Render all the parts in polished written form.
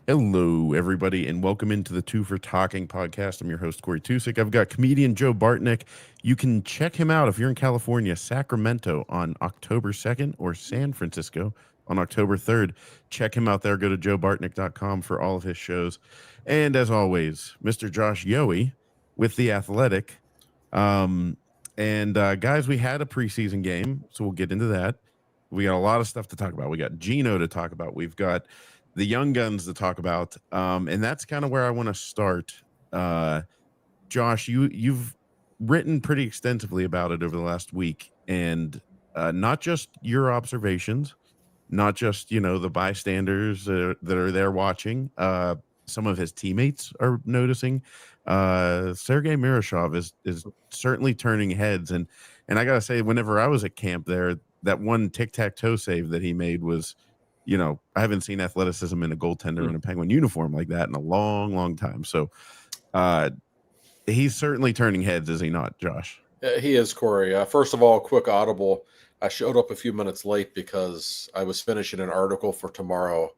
Hello, everybody, and welcome into the Two for Talking podcast. I'm your host, Corey Tusick. I've got comedian Joe Bartnick. You can check him out if you're in California, Sacramento on October 2nd, or San Francisco on October 3rd. Check him out there. Go to joebartnick.com for all of his shows. And as always, Mr. Josh Yohe with The Athletic. Guys, we had a preseason game, so we'll get into that. We got a lot of stuff to talk about. We got Gino to talk about. We've got the young guns to talk about, and that's kind of where I want to start. Josh, you've written pretty extensively about it over the last week, and not just your observations, not just the bystanders that are there watching. Some of his teammates are noticing. Sergey Murashov is certainly turning heads, and I gotta say, whenever I was at camp there, that one tic-tac-toe save that he made was, I haven't seen athleticism in a goaltender in a Penguin uniform like that in a long, long time. So he's certainly turning heads, is he not, Josh? He is, Corey. First of all, quick audible. I showed up a few minutes late because I was finishing an article for tomorrow.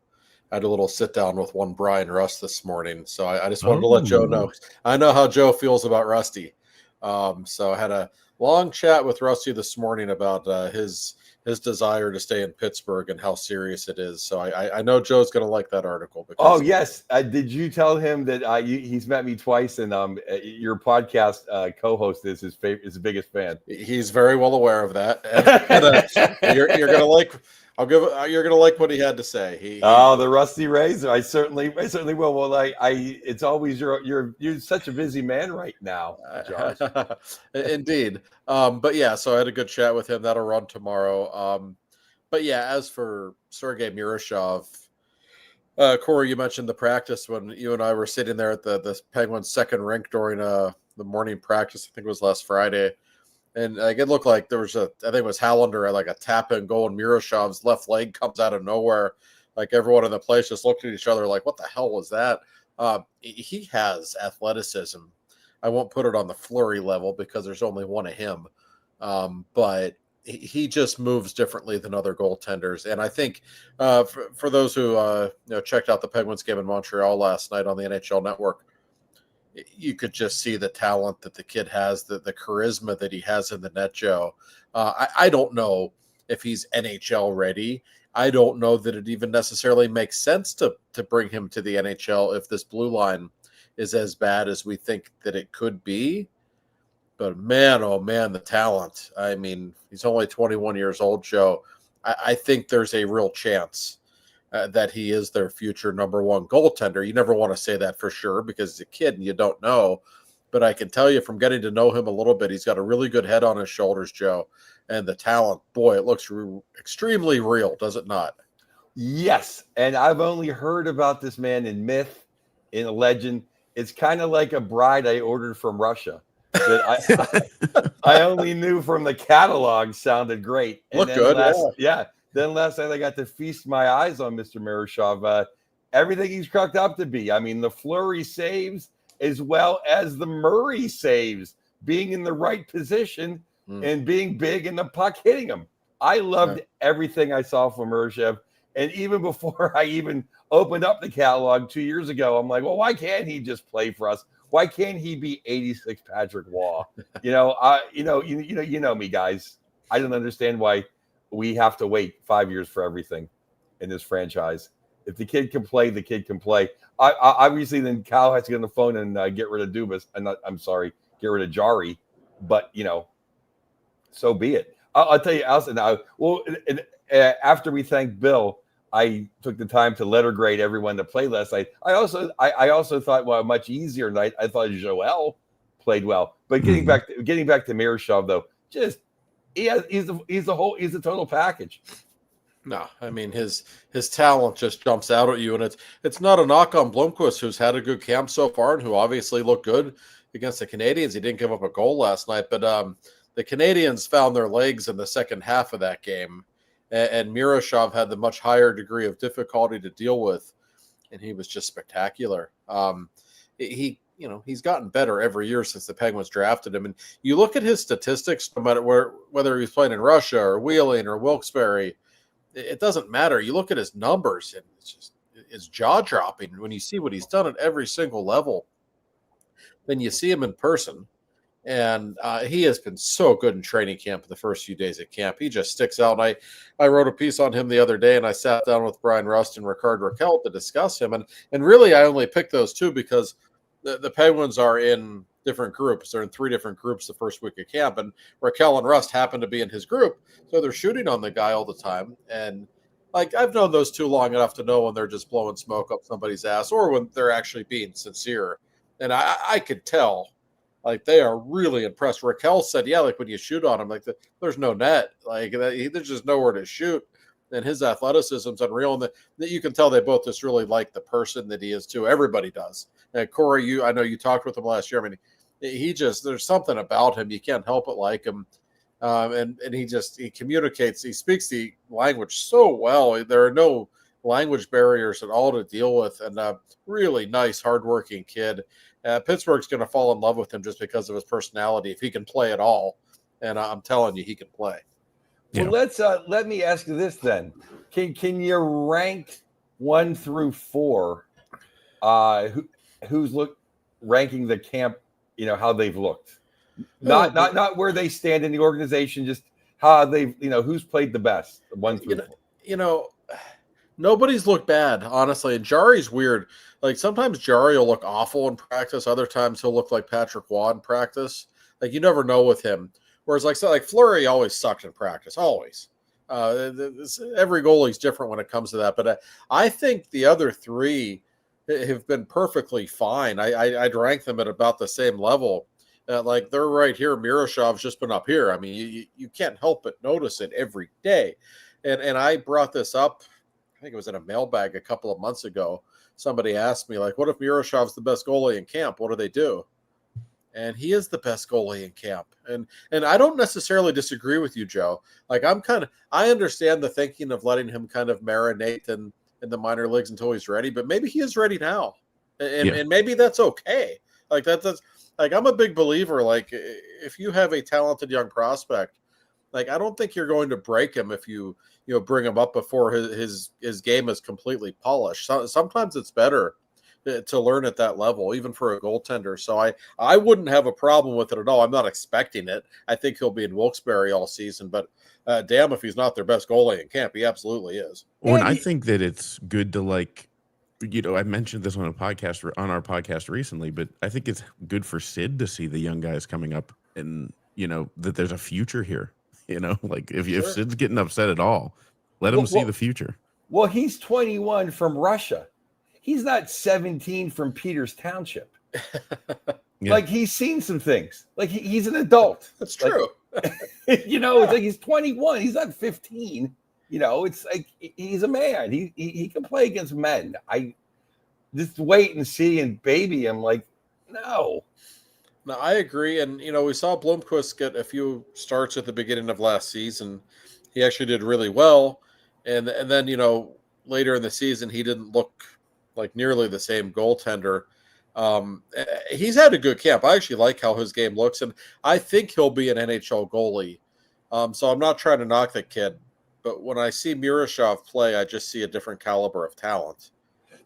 I had a little sit down with one Brian Rust this morning. So I just wanted to let Joe know. I know how Joe feels about Rusty. So I had a long chat with Rusty this morning about his desire to stay in Pittsburgh and how serious it is. So I know Joe's going to like that article. Oh, yes. Did you tell him that he's met me twice, and your podcast co-host is his biggest fan? He's very well aware of that. And, you're going to like. You're going to like what he had to say. The Rusty Razor. I certainly will. Well, it's always you're such a busy man right now, Josh. Indeed. But yeah, so I had a good chat with him. That'll run tomorrow. But yeah, as for Sergey Murashov, Corey, you mentioned the practice when you and I were sitting there at the Penguins' second rink during the morning practice. I think it was last Friday. And it looked like there was I think it was Hallander at like a tap and goal, and Murashov's left leg comes out of nowhere. Like everyone in the place just looked at each other like, what the hell was that? He has athleticism. I won't put it on the Fleury level because there's only one of him. But he just moves differently than other goaltenders. And I think for those who checked out the Penguins game in Montreal last night on the NHL Network, you could just see the talent that the kid has, the charisma that he has in the net, Joe. I don't know if he's NHL ready. I don't know that it even necessarily makes sense to bring him to the NHL if this blue line is as bad as we think that it could be. But man, oh man, the talent. I mean, he's only 21 years old, Joe. I think there's a real chance that he is their future number one goaltender. You never want to say that for sure because he's a kid and you don't know. But I can tell you from getting to know him a little bit, he's got a really good head on his shoulders, Joe. And the talent, boy, it looks extremely real, does it not? Yes. And I've only heard about this man in myth, in a legend. It's kind of like a bride I ordered from Russia that I only knew from the catalog sounded great. And look good. Yeah. Then last night I got to feast my eyes on Mr. Murashov. Everything he's cracked up to be. I mean, the Fleury saves as well as the Murray saves, being in the right position and being big and the puck hitting him. I loved everything I saw from Murashov. And even before I even opened up the catalog 2 years ago, I'm like, well, why can't he just play for us? Why can't he be 86 Patrick Waugh? You know me, guys. I don't understand why we have to wait 5 years for everything in this franchise. If the kid can play, the kid can play. Obviously, then Cal has to get on the phone and get rid of Dubas. Get rid of Jari. But, so be it. I'll tell you, Allison, now, after we thanked Bill, I took the time to letter grade everyone that played last night. I also thought, well, a much easier night. I thought Joel played well. But getting back to Murashov, though, just he's a total package. No, I mean his talent just jumps out at you, and it's not a knock on Blomqvist, who's had a good camp so far and who obviously looked good against the Canadians. He didn't give up a goal last night, but the Canadians found their legs in the second half of that game, and Murashov had the much higher degree of difficulty to deal with, and he was just spectacular. He's gotten better every year since the Penguins drafted him. And you look at his statistics, no matter whether he's playing in Russia or Wheeling or Wilkes-Barre, it doesn't matter. You look at his numbers, and is jaw-dropping when you see what he's done at every single level. Then you see him in person, and he has been so good in training camp the first few days at camp. He just sticks out. And I wrote a piece on him the other day, and I sat down with Brian Rust and Ricard Raquel to discuss him. And really, I only picked those two because the Penguins are in different groups. They're in 3 different groups the first week of camp, and Raquel and Rust happen to be in his group, so they're shooting on the guy all the time. And like, I've known those two long enough to know when they're just blowing smoke up somebody's ass or when they're actually being sincere. And I could tell, like, they are really impressed. Raquel said, yeah, like when you shoot on him, like there's no net, like there's just nowhere to shoot. And his athleticism's unreal. And that you can tell they both just really like the person that he is too. Everybody does. And Corey, I know you talked with him last year. I mean, there's something about him. You can't help but like him. And he communicates, he speaks the language so well. There are no language barriers at all to deal with, and a really nice, hardworking kid. Pittsburgh's going to fall in love with him just because of his personality, if he can play at all. And I'm telling you, he can play. Well, let me ask you this then. Can you rank 1 through 4? Who's ranking the camp, how they've looked? Not where they stand in the organization, just how they've, who's played the best, 1 through 4. Nobody's looked bad, honestly. And Jari's weird. Like, sometimes Jari will look awful in practice. Other times he'll look like Patrick Waugh in practice. Like, you never know with him. Whereas, like Fleury always sucked in practice, always. Every goalie's different when it comes to that. But I think the other 3 have been perfectly fine. I'd rank them at about the same level. Like, they're right here. Murashov's just been up here. I mean, you can't help but notice it every day. And I brought this up, I think it was in a mailbag a couple of months ago. Somebody asked me, like, what if Murashov's the best goalie in camp? What do they do? And he is the best goalie in camp. And I don't necessarily disagree with you, Joe. Like, I understand the thinking of letting him kind of marinate in the minor leagues until he's ready, but maybe he is ready now. And maybe that's okay. Like, that's like, I'm a big believer. Like, if you have a talented young prospect, like, I don't think you're going to break him if you bring him up before his game is completely polished. Sometimes it's better to learn at that level, even for a goaltender. So I wouldn't have a problem with it at all. I'm not expecting it. I think he'll be in Wilkes-Barre all season, but damn if he's not their best goalie in camp. He absolutely is. Well, and I think that it's good to, like, I mentioned this on our podcast recently, but I think it's good for Sid to see the young guys coming up and, that there's a future here. Like, if Sid's getting upset at all, let him see the future. Well, he's 21 from Russia. He's not 17 from Peters Township. Yeah. Like, he's seen some things. Like, he's an adult. That's true. It's like he's 21. He's not 15. It's like he's a man. He can play against men. I just wait and see and baby him. Like, no. No, I agree. And, we saw Blomqvist get a few starts at the beginning of last season. He actually did really well. And then, later in the season, he didn't look like nearly the same goaltender. He's had a good camp. I actually like how his game looks, and I think he'll be an NHL goalie. So I'm not trying to knock the kid, but when I see Murashov play, I just see a different caliber of talent.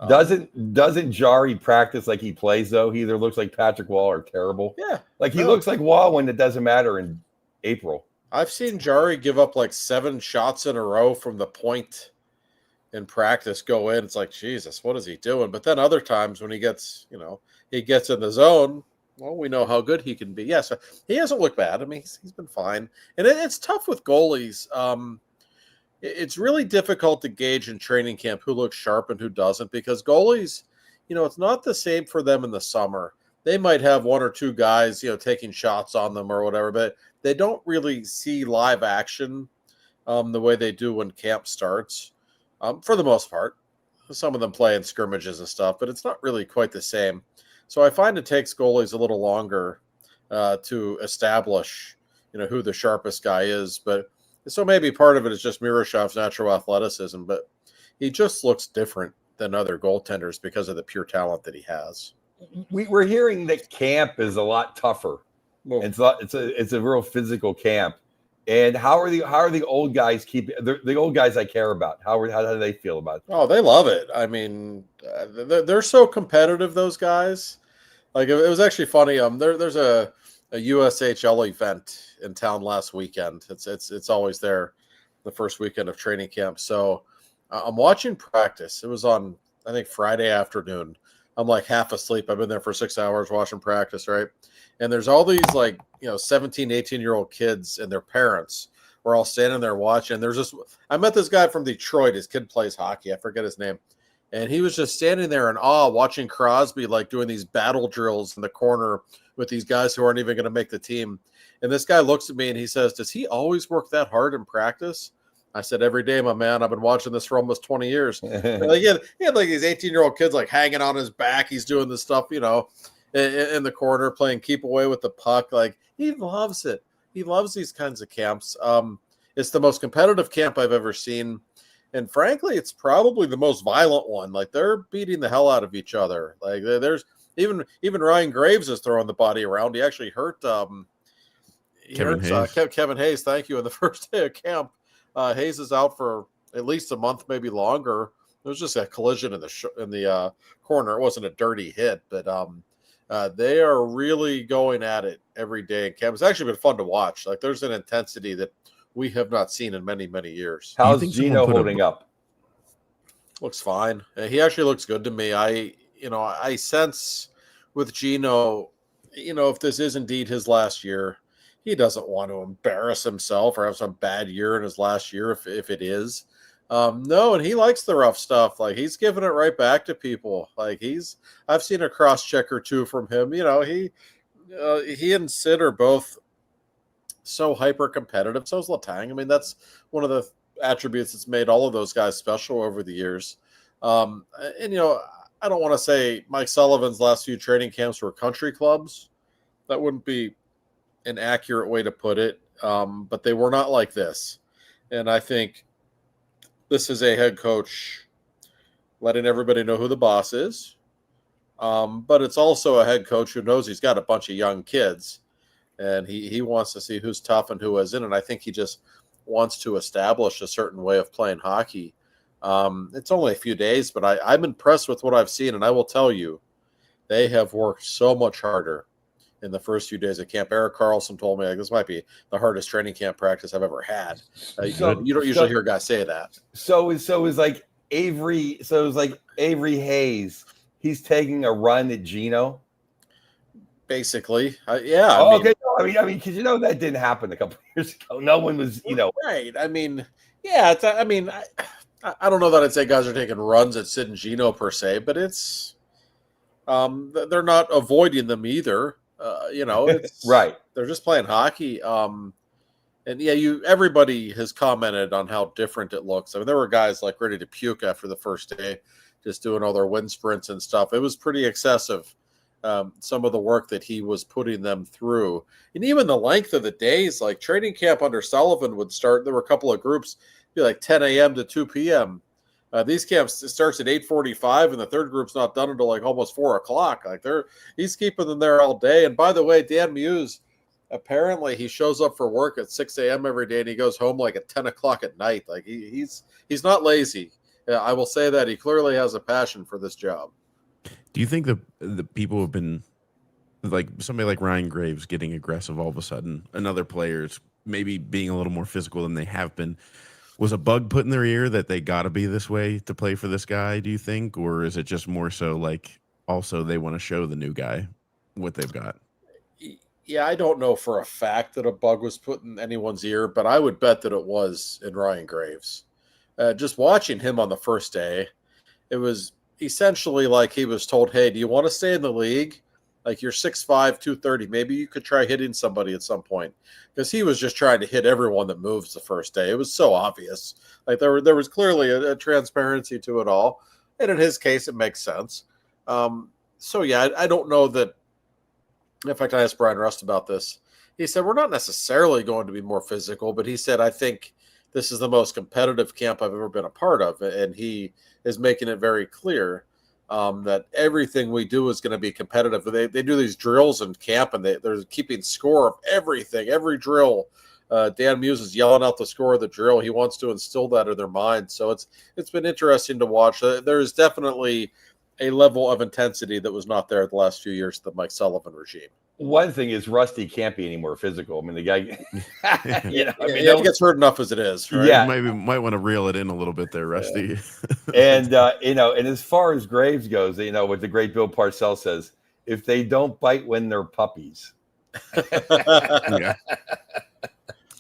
Doesn't Jari practice like he plays, though? He either looks like Patrick Waugh or terrible. Yeah. Like, he looks like Waugh when it doesn't matter in April. I've seen Jari give up like 7 shots in a row from the point in practice go in. It's like, Jesus, what is he doing? But then other times when he gets, he gets in the zone, well, we know how good he can be. Yeah, so he hasn't looked bad. I mean, he's been fine. And it's tough with goalies. It's really difficult to gauge in training camp who looks sharp and who doesn't, because goalies, it's not the same for them in the summer. They might have 1 or 2 guys, taking shots on them or whatever, but they don't really see live action the way they do when camp starts. For the most part, some of them play in scrimmages and stuff, but it's not really quite the same. So I find it takes goalies a little longer to establish, who the sharpest guy is. But so maybe part of it is just Murashov's natural athleticism, but he just looks different than other goaltenders because of the pure talent that he has. We're hearing that camp is a lot tougher. Well, it's a real physical camp. And how are the old guys keeping the old guys I care about? How do they feel about it? Oh, they love it. I mean, they're so competitive. Those guys. Like it was actually funny. There's a USHL event in town last weekend. It's always there, the first weekend of training camp. So I'm watching practice. It was on, I think, Friday afternoon. I'm like half asleep. I've been there for 6 hours watching practice, right? And there's all these 17, 18-year-old kids and their parents were all standing there watching. I met this guy from Detroit. His kid plays hockey. I forget his name. And he was just standing there in awe watching Crosby doing these battle drills in the corner with these guys who aren't even going to make the team. And this guy looks at me and he says, "Does he always work that hard in practice?" I said, "Every day, my man. I've been watching this for almost 20 years. He had these 18-year-old kids hanging on his back. He's doing this stuff, in the corner, playing keep away with the puck. He loves it. He loves these kinds of camps. It's the most competitive camp I've ever seen. And frankly, it's probably the most violent one. They're beating the hell out of each other. There's even Ryan Graves is throwing the body around. He actually hurt Kevin Hayes. Thank you. In the first day of camp, Hayes is out for at least a month, maybe longer. It was just a collision in the corner. It wasn't a dirty hit, but they are really going at it every day in camp. It's actually been fun to watch. There's an intensity that we have not seen in many, many years. How's Gino holding up? Looks fine. He actually looks good to me. I sense with Gino, if this is indeed his last year, he doesn't want to embarrass himself or have some bad year in his last year if it is. No, and he likes the rough stuff. He's giving it right back to people. I've seen a cross check or two from him. He and Sid are both so hyper competitive. So is Letang. I mean, that's one of the attributes that's made all of those guys special over the years. I don't want to say Mike Sullivan's last few training camps were country clubs. That wouldn't be an accurate way to put it. But they were not like this. And I think this is a head coach letting everybody know who the boss is. But it's also a head coach who knows he's got a bunch of young kids. And he wants to see who's tough and who isn't. And I think he just wants to establish a certain way of playing hockey. It's only a few days, but I'm impressed with what I've seen. And I will tell you, they have worked so much harder in the first few days of camp. Erik Karlsson told me this might be the hardest training camp practice I've ever had. You don't usually hear guys say that. So is Avery Hayes. He's taking a run at Gino. Basically, yeah. Okay. I mean, because that didn't happen a couple of years ago. No one was, right. I mean, yeah. I don't know that I'd say guys are taking runs at Sid and Gino per se, but it's they're not avoiding them either. It's, right. They're just playing hockey. And yeah, everybody has commented on how different it looks. I mean, there were guys ready to puke after the first day, just doing all their wind sprints and stuff. It was pretty excessive. Some of the work that he was putting them through, and even the length of the days. Training camp under Sullivan would start. There were a couple of groups, be 10 a.m. to 2 p.m. These camps, it starts at 8:45, and the third group's not done until almost 4 o'clock. He's keeping them there all day. And by the way, Dan Muse, apparently he shows up for work at 6 a.m. every day, and he goes home at 10 o'clock at night. He's not lazy. I will say that he clearly has a passion for this job. Do you think the people have been somebody like Ryan Graves getting aggressive all of a sudden, and other players maybe being a little more physical than they have been, was a bug put in their ear that they got to be this way to play for this guy, do you think? Or is it just more so also they want to show the new guy what they've got? Yeah, I don't know for a fact that a bug was put in anyone's ear, but I would bet that it was in Ryan Graves. Just watching him on the first day, it was essentially he was told, "Hey, do you want to stay in the league? You're 6'5", 230. Maybe you could try hitting somebody at some point." Because he was just trying to hit everyone that moves the first day. It was so obvious. There was clearly a transparency to it all. And in his case, it makes sense. So, yeah, I don't know that. In fact, I asked Brian Rust about this. He said, we're not necessarily going to be more physical, but he said, I think this is the most competitive camp I've ever been a part of. And he is making it very clear that everything we do is going to be competitive. They do these drills in camp, and they're keeping score of everything, every drill. Dan Muse is yelling out the score of the drill. He wants to instill that in their mind. So it's been interesting to watch. There is definitely a level of intensity that was not there the last few years of the Mike Sullivan regime. One thing is Rusty can't be any more physical. I mean, the guy, he gets hurt enough as it is. Right? Yeah, might want to reel it in a little bit there, Rusty. And and as far as Graves goes, what the great Bill Parcells says: if they don't bite when they're puppies. Yeah.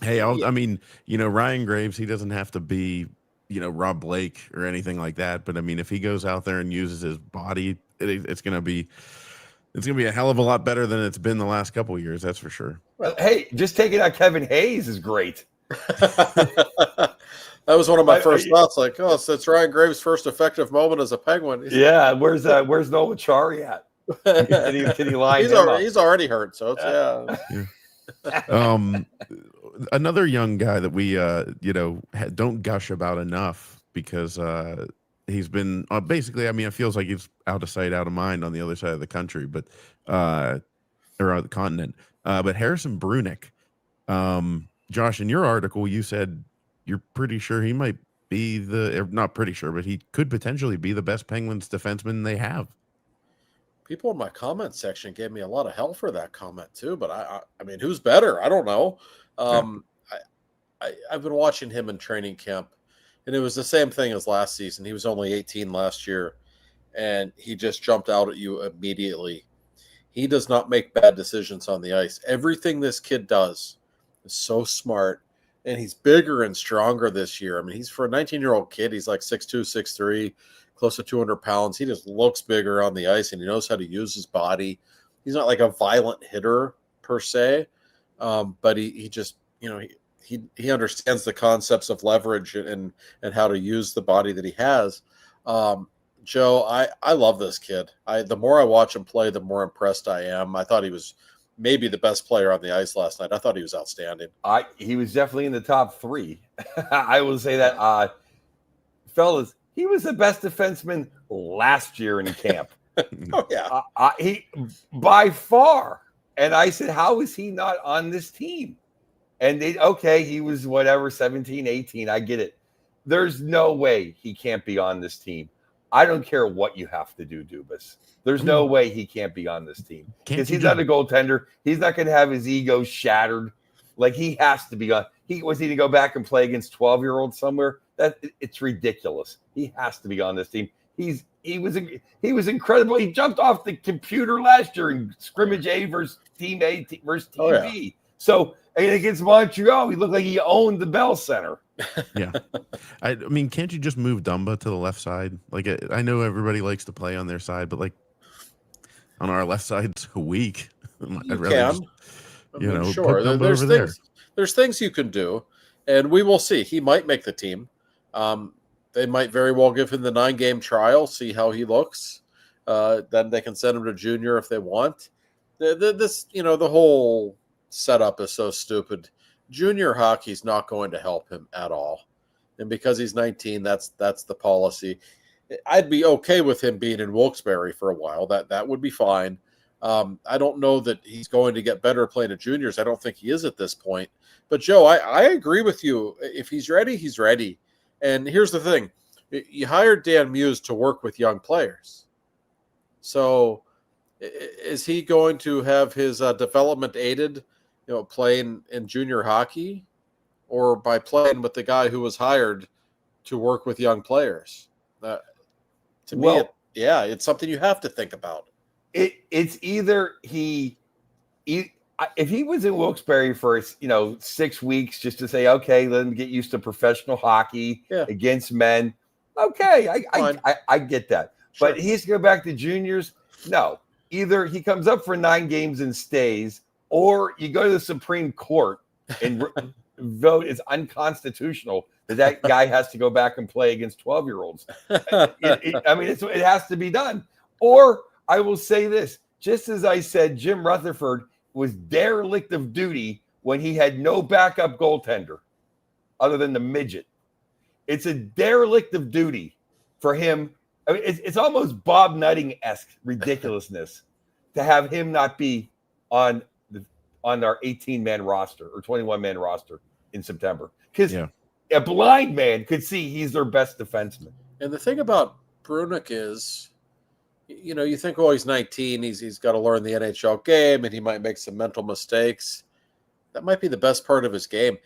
Hey, I mean, Ryan Graves, he doesn't have to be, Rob Blake or anything like that. But I mean, if he goes out there and uses his body, it's going to be a hell of a lot better than it's been the last couple of years. That's for sure. Well, hey, just taking out Kevin Hayes is great. That was one of my first thoughts. Like, so it's Ryan Graves' first effective moment as a Penguin. Yeah, where's Noah Chari at? Can he line him up? He's already hurt, so it's Another young guy that we don't gush about enough because he's been basically, I mean, it feels like he's out of sight, out of mind on the other side of the country, but or the continent. But Harrison Brunick, Josh, in your article, you said you're pretty sure he might be not pretty sure, but he could potentially be the best Penguins defenseman they have. People in my comment section gave me a lot of hell for that comment too, but I mean, who's better? I don't know. I've been watching him in training camp, and it was the same thing as last season. He was only 18 last year, and he just jumped out at you immediately. He does not make bad decisions on the ice. Everything this kid does is so smart, and he's bigger and stronger this year. I mean, he's for a 19-year-old kid. He's like 6'2", 6'3", close to 200 pounds. He just looks bigger on the ice, and he knows how to use his body. He's not like a violent hitter per se, but he just, he understands the concepts of leverage and how to use the body that he has. Joe, I love this kid. The more I watch him play, the more impressed I am. I thought he was maybe the best player on the ice last night. I thought he was outstanding. He was definitely in the top three. I will say that, fellas. He was the best defenseman last year in camp. Oh yeah, he by far. And I said, how is he not on this team? And he was whatever, 17, 18. I get it. There's no way he can't be on this team. I don't care what you have to do, Dubas. There's no way he can't be on this team. Because he's not a goaltender. He's not going to have his ego shattered. Like, he has to be on. Was he to go back and play against 12-year-olds somewhere? It's ridiculous. He has to be on this team. He was incredible. He jumped off the computer last year in scrimmage A versus team A versus team B. So against Montreal, he looked like he owned the Bell Center. Yeah. I mean, can't you just move Dumba to the left side? Like, I know everybody likes to play on their side, but like on our left side's weak. I'd rather just, sure. There's things you can do, and we will see. He might make the team. They might very well give him the 9-game trial, see how he looks. Then they can send him to junior if they want. The whole setup is so stupid. Junior hockey's not going to help him at all. And because he's 19, that's the policy. I'd be okay with him being in Wilkes-Barre for a while. That would be fine. I don't know that he's going to get better playing at juniors. I don't think he is at this point. But Joe, I agree with you. If he's ready, he's ready. And here's the thing. You hired Dan Muse to work with young players. So is he going to have his development aided, playing in junior hockey, or by playing with the guy who was hired to work with young players? To me, it's something you have to think about. It's either if he was in Wilkes-Barre for 6 weeks just to say, okay, let him get used to professional hockey against men. Okay, I get that. Sure. But he's going to go back to juniors. No, either he comes up for 9 games and stays, or you go to the Supreme Court and vote it's unconstitutional that guy has to go back and play against 12-year-olds. It has to be done. Or I will say this, just as I said, Jim Rutherford was derelict of duty when he had no backup goaltender other than the midget. It's a derelict of duty for him. I mean, it's almost Bob Nutting-esque ridiculousness to have him not be on on our 18-man roster or 21-man roster in September. Because Yeah. a blind man could see he's their best defenseman. And the thing about Brunick is, you know, you think, oh, he's 19, he's got to learn the NHL game, and he might make some mental mistakes. That might be the best part of his game.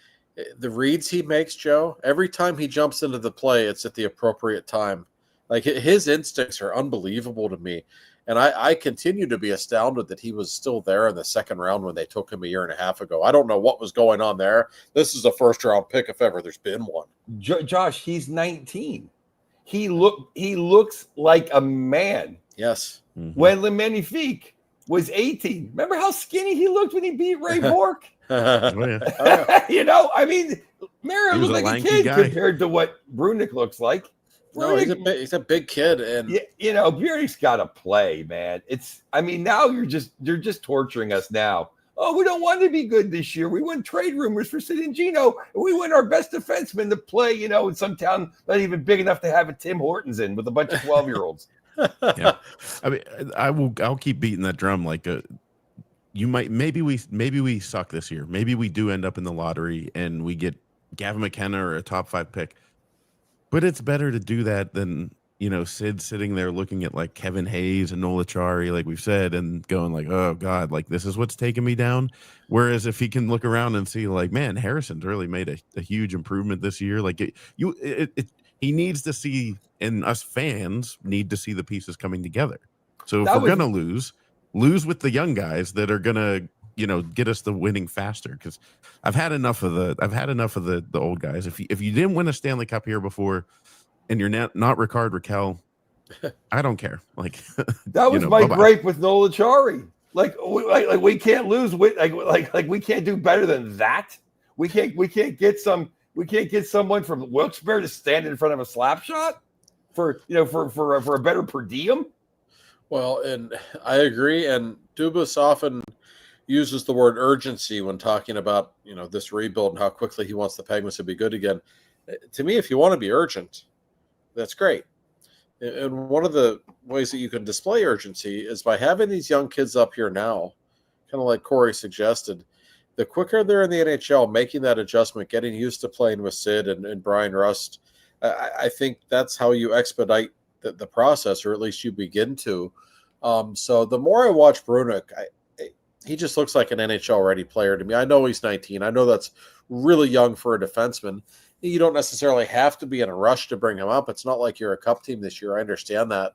The reads he makes, Joe, every time he jumps into the play, it's at the appropriate time. Like, his instincts are unbelievable to me. And I continue to be astounded that he was still there in the second round when they took him a year and a half ago. I don't know what was going on there. This is a first-round pick if ever there's been one. Josh, he's 19. He looks like a man. Yes. Mm-hmm. When Le Magnifique was 18. Remember how skinny he looked when he beat Ray Bourque? You know, I mean, Mario looks like a kid guy compared to what Brunick looks like. No, he's a big kid, and you know, Brunick's got to play, man. I mean, now you're just torturing us now. Oh, we don't want to be good this year. We want trade rumors for Sid and Gino, and we want our best defenseman to play, you know, in some town not even big enough to have a Tim Hortons in with a bunch of 12-year-olds. Yeah, I mean, I'll keep beating that drum. Like, maybe we suck this year. Maybe we do end up in the lottery and we get Gavin McKenna or a top 5 pick. But it's better to do that than, you know, Sid sitting there looking at like Kevin Hayes and Nola Chari, like we've said, and going like, oh God, like this is what's taking me down. Whereas if he can look around and see like, man, Harrison's really made a huge improvement this year. Like he needs to see, and us fans need to see the pieces coming together. So if we're gonna lose with the young guys that are gonna, you know, get us the winning faster. Because I've had enough of the old guys. If you didn't win a Stanley Cup here before, and you're not Ricard Raquel, I don't care. Like that was my gripe with Nola Chari. Like we can't lose with like we can't do better than that. We can't get someone from Wilkes-Barre to stand in front of a slap shot for a better per diem. Well, and I agree. And Dubas often uses the word urgency when talking about, you know, this rebuild and how quickly he wants the Penguins to be good again. To me, if you want to be urgent, that's great. And one of the ways that you can display urgency is by having these young kids up here now, kind of like Corey suggested. The quicker they're in the NHL, making that adjustment, getting used to playing with Sid and Brian Rust, I think that's how you expedite the process, or at least you begin to. So the more I watch Brunick, he just looks like an NHL-ready player to me. I know he's 19. I know that's really young for a defenseman. You don't necessarily have to be in a rush to bring him up. It's not like you're a cup team this year. I understand that.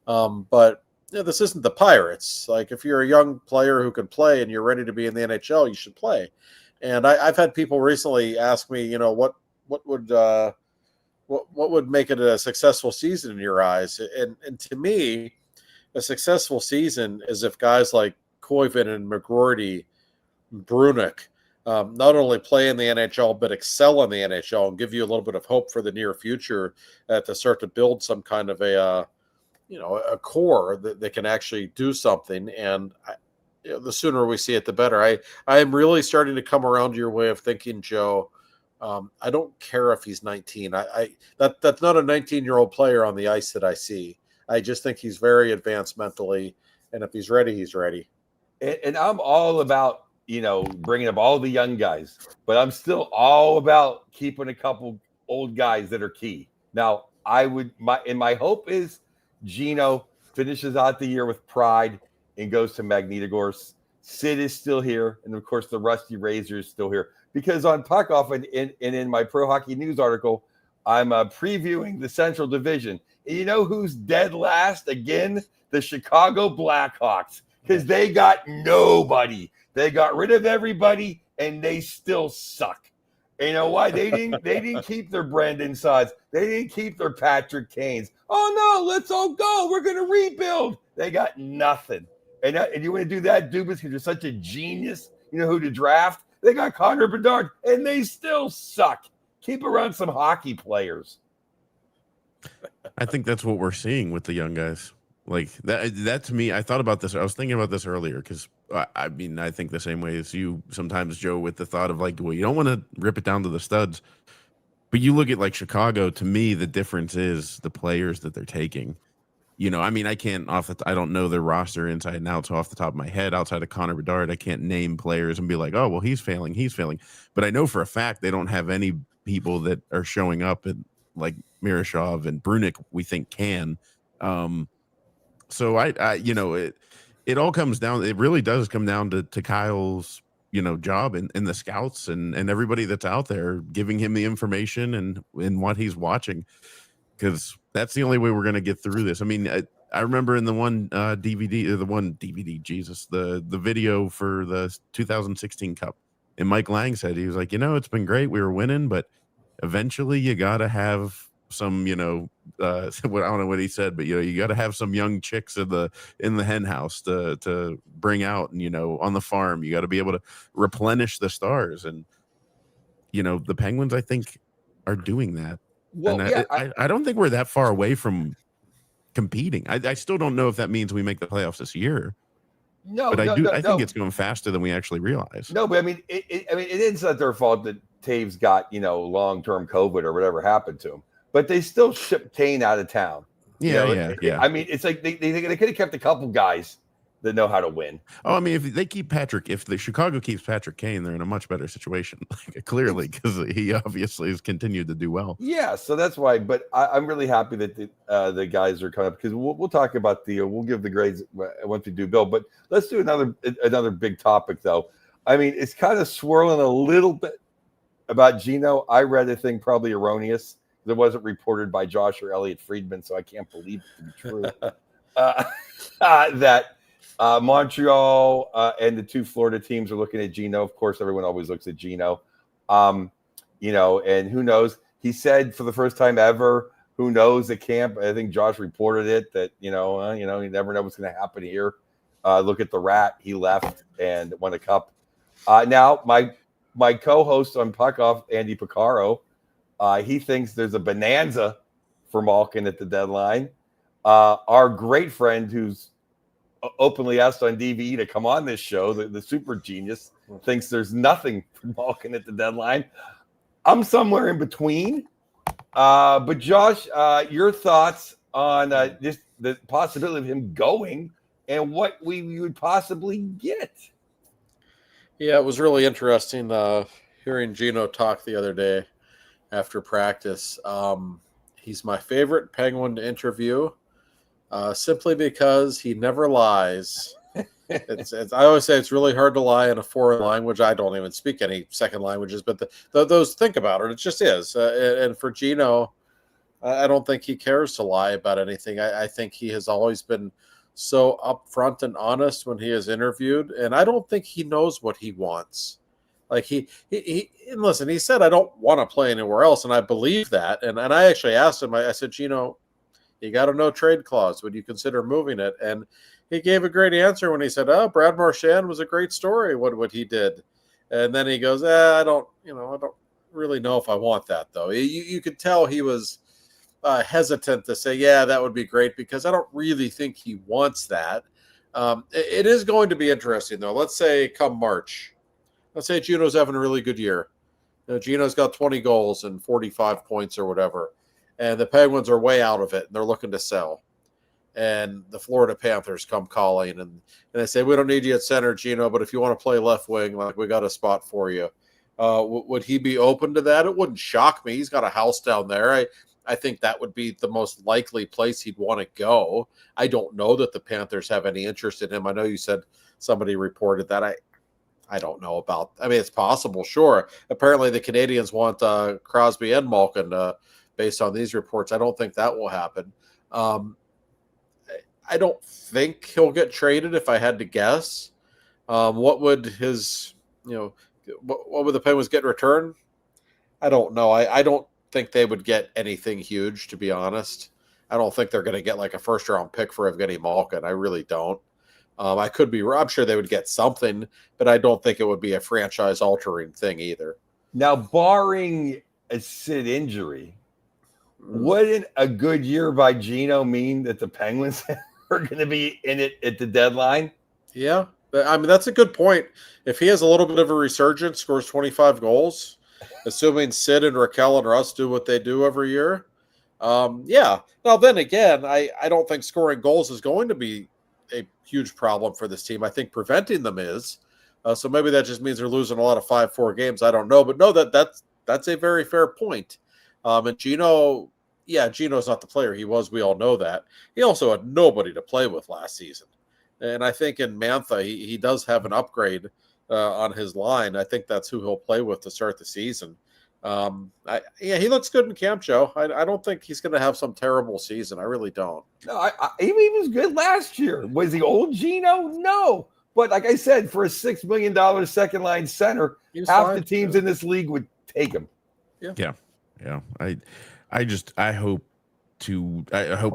But you know, this isn't the Pirates. Like, if you're a young player who can play and you're ready to be in the NHL, you should play. And I've had people recently ask me, you know, what would make it a successful season in your eyes? And to me, a successful season is if guys like Koivu and McGroarty, Brunick, not only play in the NHL, but excel in the NHL and give you a little bit of hope for the near future to start to build some kind of a core that can actually do something. And the sooner we see it, the better. I am really starting to come around to your way of thinking, Joe. I don't care if he's 19. That's not a 19-year-old player on the ice that I see. I just think he's very advanced mentally, and if he's ready, he's ready. And I'm all about, you know, bringing up all the young guys, but I'm still all about keeping a couple old guys that are key. Now, my hope is Gino finishes out the year with pride and goes to Magnitogorsk. Sid is still here, and of course the Rusty Razor is still here. Because on Puck Off and in my Pro Hockey News article, I'm previewing the Central Division. And you know who's dead last again? The Chicago Blackhawks, because they got nobody. They got rid of everybody, and they still suck. And you know why? They didn't keep their Brandon Sodds. They didn't keep their Patrick Kanes. Oh no, let's all go. We're gonna rebuild. They got nothing. And you want to do that, Dubas, because you're such a genius. You know who to draft? They got Connor Bedard, and they still suck. Keep around some hockey players. I think that's what we're seeing with the young guys. Like that to me, I thought about this. I was thinking about this earlier because I mean, I think the same way as you sometimes, Joe, with the thought of like, well, you don't want to rip it down to the studs, but you look at like Chicago. To me, the difference is the players that they're taking. I mean, I can't I don't know their roster inside and out. So off the top of my head, outside of Connor Bedard, I can't name players and be like, oh, well, he's failing. But I know for a fact they don't have any people that are showing up and like Murashov and Brunick, we think can. So it all comes down. It really does come down to Kyle's, job and the scouts and everybody that's out there giving him the information and what he's watching, because that's the only way we're going to get through this. I mean, I remember in the one DVD, Jesus, the video for the 2016 Cup, and Mike Lang said, he was like, it's been great. We were winning, but eventually you got to have some, I don't know what he said, but you got to have some young chicks in the hen house to bring out, and on the farm you got to be able to replenish the stars, and the Penguins I think are doing that. Well, and yeah, I don't think we're that far away from competing. I still don't know if that means we make the playoffs this year. I think it's going faster than we actually realize. No, but I mean, it is not their fault that Taves got long-term COVID or whatever happened to him. But they still shipped Kane out of town. Yeah. I mean, it's like they could have kept a couple guys that know how to win. Oh, I mean, if the Chicago keeps Patrick Kane, they're in a much better situation, clearly, because he obviously has continued to do well. Yeah, so that's why. But I'm really happy that the guys are coming up, because we'll talk about we'll give the grades once we do Bill. But let's do another big topic, though. I mean, it's kind of swirling a little bit about Gino. I read a thing probably erroneous that wasn't reported by Josh or Elliot Friedman, so I can't believe it to be true. That Montreal and the two Florida teams are looking at Gino. Of course, everyone always looks at Gino. And who knows? He said for the first time ever, who knows at camp. I think Josh reported it that you never know what's going to happen here. Look at the Rat. He left and won a cup. Now my co-host on Puck Off, Andy Picaro, he thinks there's a bonanza for Malkin at the deadline. Our great friend who's openly asked on DVE to come on this show, the super genius, thinks there's nothing for Malkin at the deadline. I'm somewhere in between. But Josh, your thoughts on just the possibility of him going and what we would possibly get? Yeah, it was really interesting hearing Gino talk the other day after practice. He's my favorite Penguin to interview, simply because he never lies. I always say it's really hard to lie in a foreign language. I don't even speak any second languages, but those, think about it. It just is. And for Gino, I don't think he cares to lie about anything. I think he has always been so upfront and honest when he is interviewed, and I don't think he knows what he wants. Like he and listen, he said, I don't want to play anywhere else, and I believe that. And I actually asked him, I said, Gino, you got a no trade clause. Would you consider moving it? And he gave a great answer when he said, oh, Brad Marchand was a great story, what he did. And then he goes, I don't really know if I want that, though. You could tell he was hesitant to say, yeah, that would be great, because I don't really think he wants that. It is going to be interesting, though. Let's say come March. Let's say Gino's having a really good year. Gino's got 20 goals and 45 points or whatever, and the Penguins are way out of it, and they're looking to sell. And the Florida Panthers come calling, and they say, we don't need you at center, Gino, but if you want to play left wing, like, we got a spot for you. Would he be open to that? It wouldn't shock me. He's got a house down there. I think that would be the most likely place he'd want to go. I don't know that the Panthers have any interest in him. I know you said somebody reported that. I don't know about. I mean, it's possible, sure. Apparently, the Canadians want Crosby and Malkin based on these reports. I don't think that will happen. I don't think he'll get traded if I had to guess. What would his, what would the Penguins get in return? I don't know. I don't think they would get anything huge, to be honest. I don't think they're going to get like a first-round pick for Evgeny Malkin. I really don't. I could be wrong. I'm sure they would get something, but I don't think it would be a franchise-altering thing either. Now, barring a Sid injury, wouldn't a good year by Gino mean that the Penguins are going to be in it at the deadline? Yeah. I mean, that's a good point. If he has a little bit of a resurgence, scores 25 goals, assuming Sid and Raquel and Russ do what they do every year, Yeah. Now, then again, I don't think scoring goals is going to be a huge problem for this team. I think preventing them is. So maybe that just means they're losing a lot of 5-4 games. I don't know, but no, that's a very fair point. And Gino's not the player he was. We all know that. He also had nobody to play with last season. And I think in Mantha, he does have an upgrade on his line. I think that's who he'll play with to start the season. He looks good in camp, Joe. I don't think he's going to have some terrible season. I really don't. No, he was good last year. Was he old Gino? No. But like I said, for a $6 million second line center, half the teams in this league would take him. Yeah. I hope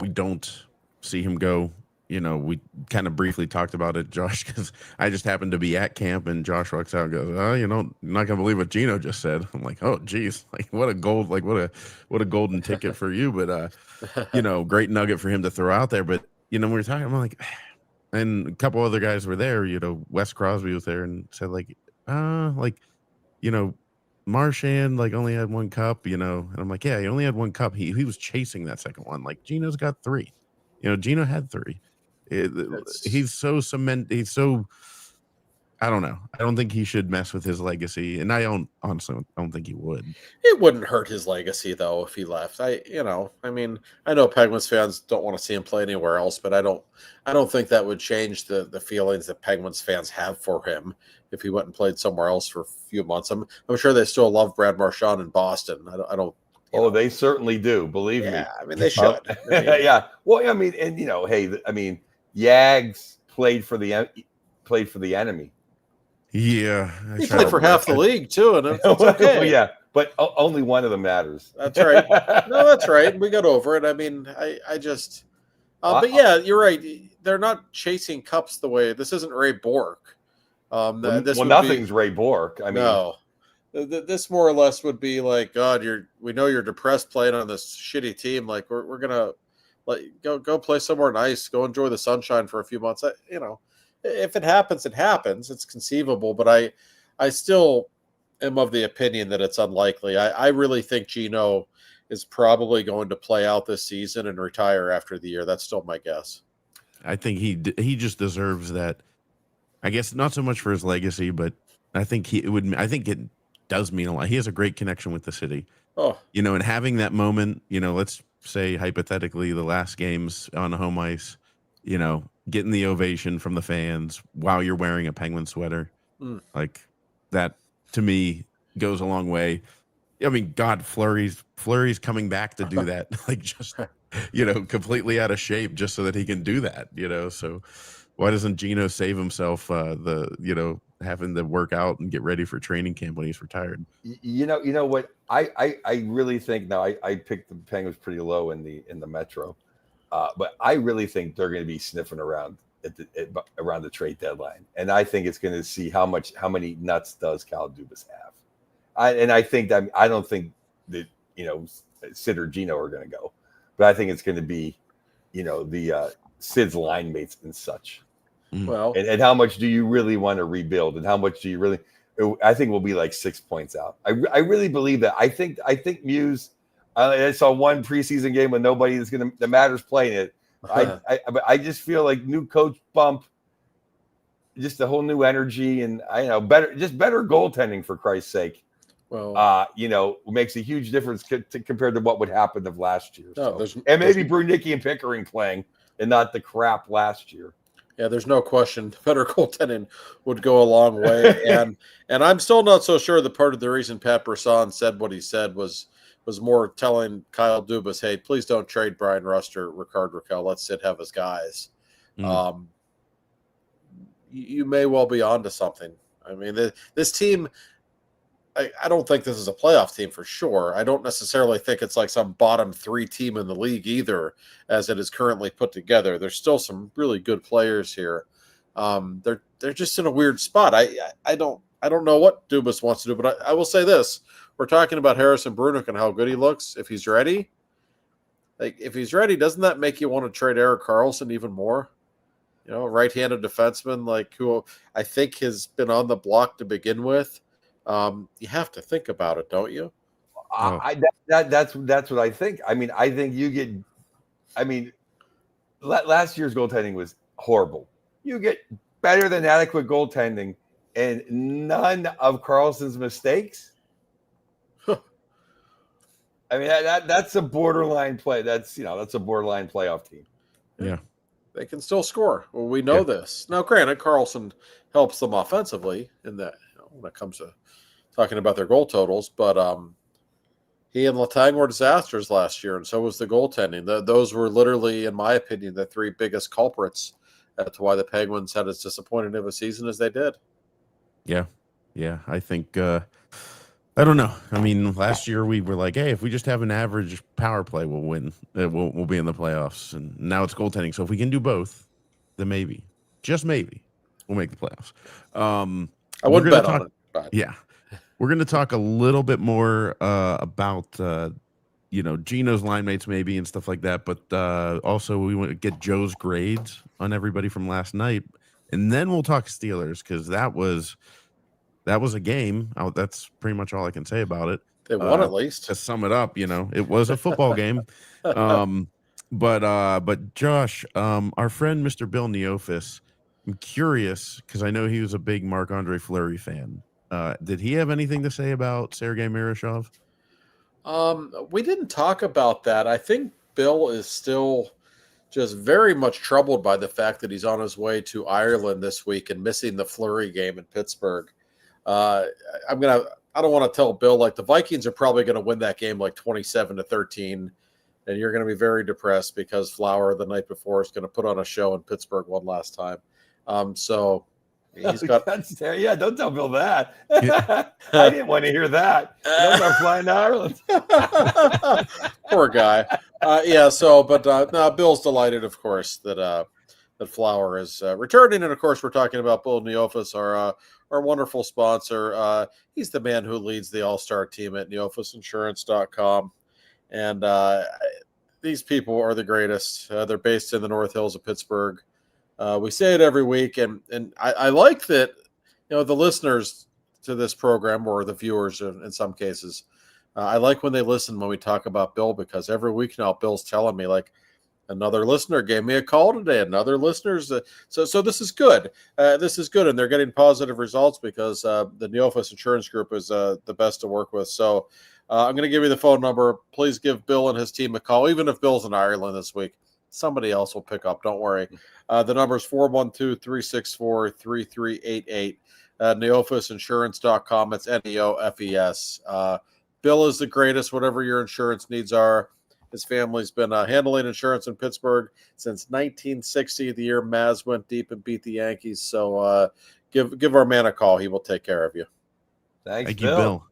we don't see him go. You know, we kind of briefly talked about it, Josh, because I just happened to be at camp and Josh walks out and goes, "Oh, you're not gonna believe what Gino just said." I'm like, "Oh, geez, like what a golden ticket for you." But great nugget for him to throw out there. But we were talking, I'm like, and a couple other guys were there. Wes Crosby was there and said Marchand only had one cup, and I'm like, yeah, he only had one cup. He was chasing that second one. Like Gino's got 3. Gino had 3. He's so I don't know. I don't think he should mess with his legacy, and I don't think he would. It wouldn't hurt his legacy though if he left. I know Penguins fans don't want to see him play anywhere else, but I don't think that would change the feelings that Penguins fans have for him if he went and played somewhere else for a few months. I'm sure they still love Brad Marchand in Boston. I don't. They certainly do. Believe me. Yeah, I mean they should. Yeah. Well, I mean, and Yags played for the enemy. Yeah, he played for half the league too, and it's okay. Well, yeah, but only one of them matters. That's right. No, that's right. We got over it. I mean, I just. But yeah, you're right. They're not chasing cups the way. This isn't Ray Bourque. Nothing's Ray Bourque. I mean, no. This more or less would be like, God, we know you're depressed playing on this shitty team. Like we're gonna go play somewhere nice, go enjoy the sunshine for a few months. If it happens, it happens. It's conceivable, but I still am of the opinion that it's unlikely. I really think Gino is probably going to play out this season and retire after the year. That's still my guess. I think he just deserves that. I guess not so much for his legacy, but I think I think it does mean a lot. He has a great connection with the city. Oh, and having that moment, let's say hypothetically the last games on home ice, getting the ovation from the fans while you're wearing a Penguin sweater, like that to me goes a long way. I mean, God, Fleury's coming back to do that, just completely out of shape just so that he can do that. So why doesn't Gino save himself having to work out and get ready for training camp when he's retired? You know what? I really think now I picked the Penguins pretty low in the Metro, but I really think they're going to be sniffing around around the trade deadline, and I think it's going to see how many nuts does Kyle Dubas have. I think that I don't think that Sid or Gino are going to go, but I think it's going to be the Sid's line mates and such. Well, and how much do you really want to rebuild, and how much do you really? I think we'll be like 6 points out. I really believe that. I think Muse. I saw one preseason game when nobody that matters playing it. I just feel like new coach bump, just a whole new energy, and better goaltending for Christ's sake. Well, makes a huge difference compared to what would happen of last year. No, and maybe Brunicky and Pickering playing, and not the crap last year. Yeah, there's no question. Better goaltending would go a long way, and I'm still not so sure that part of the reason Pat Brisson said what he said was more telling Kyle Dubas, "Hey, please don't trade Brian Rust or Rickard Rakell. Let Sid have his guys." You may well be onto something. I mean, this team. I don't think this is a playoff team for sure. I don't necessarily think it's like some bottom 3 team in the league either, as it is currently put together. There's still some really good players here. They're just in a weird spot. I don't know what Dubas wants to do, but I will say this: we're talking about Harrison Brunick and how good he looks. If he's ready, doesn't that make you want to trade Erik Karlsson even more? Right-handed defenseman who I think has been on the block to begin with. You have to think about it, don't you? That's what I think. I mean, I think you get. I mean, last year's goaltending was horrible. You get better than adequate goaltending and none of Karlsson's mistakes. I mean, that's a borderline play. That's a borderline playoff team. Yeah. They can still score. Well, we know this. Now, granted, Karlsson helps them offensively in that when it comes to talking about their goal totals, but he and Letang were disasters last year, and so was the goaltending. Those were literally, in my opinion, the three biggest culprits as to why the Penguins had as disappointing of a season as they did. Yeah. I think I don't know. I mean, last year we were like, hey, if we just have an average power play, we'll win. We'll be in the playoffs. And now it's goaltending. So if we can do both, then maybe, just maybe, we'll make the playoffs. I wouldn't bet on it. But. Yeah. We're going to talk a little bit more about, Gino's line mates maybe and stuff like that. But also we want to get Joe's grades on everybody from last night. And then we'll talk Steelers because that was a game. That's pretty much all I can say about it. They won at least. To sum it up, it was a football game. But Josh, our friend Mr. Bill Neofis, I'm curious because I know he was a big Marc-Andre Fleury fan. Did he have anything to say about Sergey Murashov? We didn't talk about that. I think Bill is still just very much troubled by the fact that he's on his way to Ireland this week and missing the Fleury game in Pittsburgh. I don't want to tell Bill like the Vikings are probably going to win that game like 27-13, and you're going to be very depressed because Flower the night before is going to put on a show in Pittsburgh one last time. So he's got. Yeah, don't tell Bill that. I didn't want to hear that. I'm flying to Ireland. Poor guy. No, Bill's delighted, of course, that Flower is returning, and of course, we're talking about Bill Neofis, our wonderful sponsor. He's the man who leads the all-star team at neofisinsurance.com. And these people are the greatest. They're based in the North Hills of Pittsburgh. We say it every week. And I like that, the listeners to this program or the viewers in some cases, I like when they listen when we talk about Bill because every week now Bill's telling me like, another listener gave me a call today. Another listener's so this is good. This is good, and they're getting positive results because the Neofis Insurance Group is the best to work with. So I'm going to give you the phone number. Please give Bill and his team a call. Even if Bill's in Ireland this week, somebody else will pick up. Don't worry. The number is 412-364-3388. Neofisinsurance.com. It's Neofes. Bill is the greatest. Whatever your insurance needs are. His family's been handling insurance in Pittsburgh since 1960, the year Maz went deep and beat the Yankees. So give our man a call. He will take care of you. Thank you, Bill.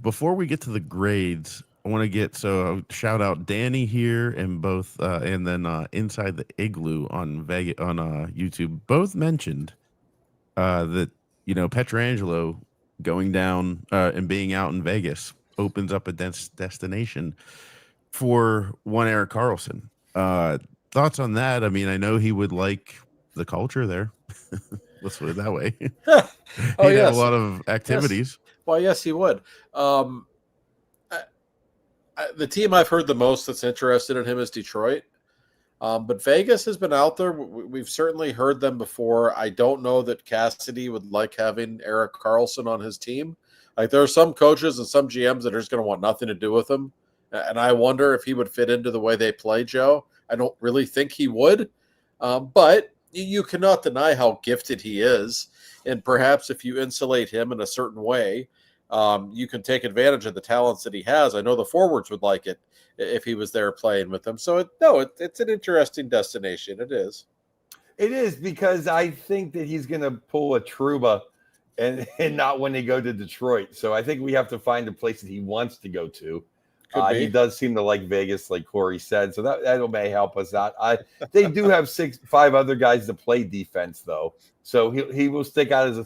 Before we get to the grades, I want to shout out Danny here and both, and then Inside the Igloo on Vegas on YouTube. Both mentioned that Pietrangelo going down and being out in Vegas opens up a destination for one Erik Karlsson. Thoughts on that? I mean, I know he would like the culture there. Let's put it that way. He'd have a lot of activities. Yes. Well, yes, he would. The team I've heard the most that's interested in him is Detroit. But Vegas has been out there. We've certainly heard them before. I don't know that Cassidy would like having Erik Karlsson on his team. Like there are some coaches and some GMs that are just going to want nothing to do with him. And I wonder if he would fit into the way they play, Joe. I don't really think he would. But you cannot deny how gifted he is. And perhaps if you insulate him in a certain way, you can take advantage of the talents that he has. I know the forwards would like it if he was there playing with them. So, it's an interesting destination. It is. It is because I think that he's going to pull a Trouba and not when they go to Detroit. So I think we have to find a place that he wants to go to. He does seem to like Vegas, like Corey said. So that may help us out. They do have 5 other guys to play defense, though. So he will stick out as a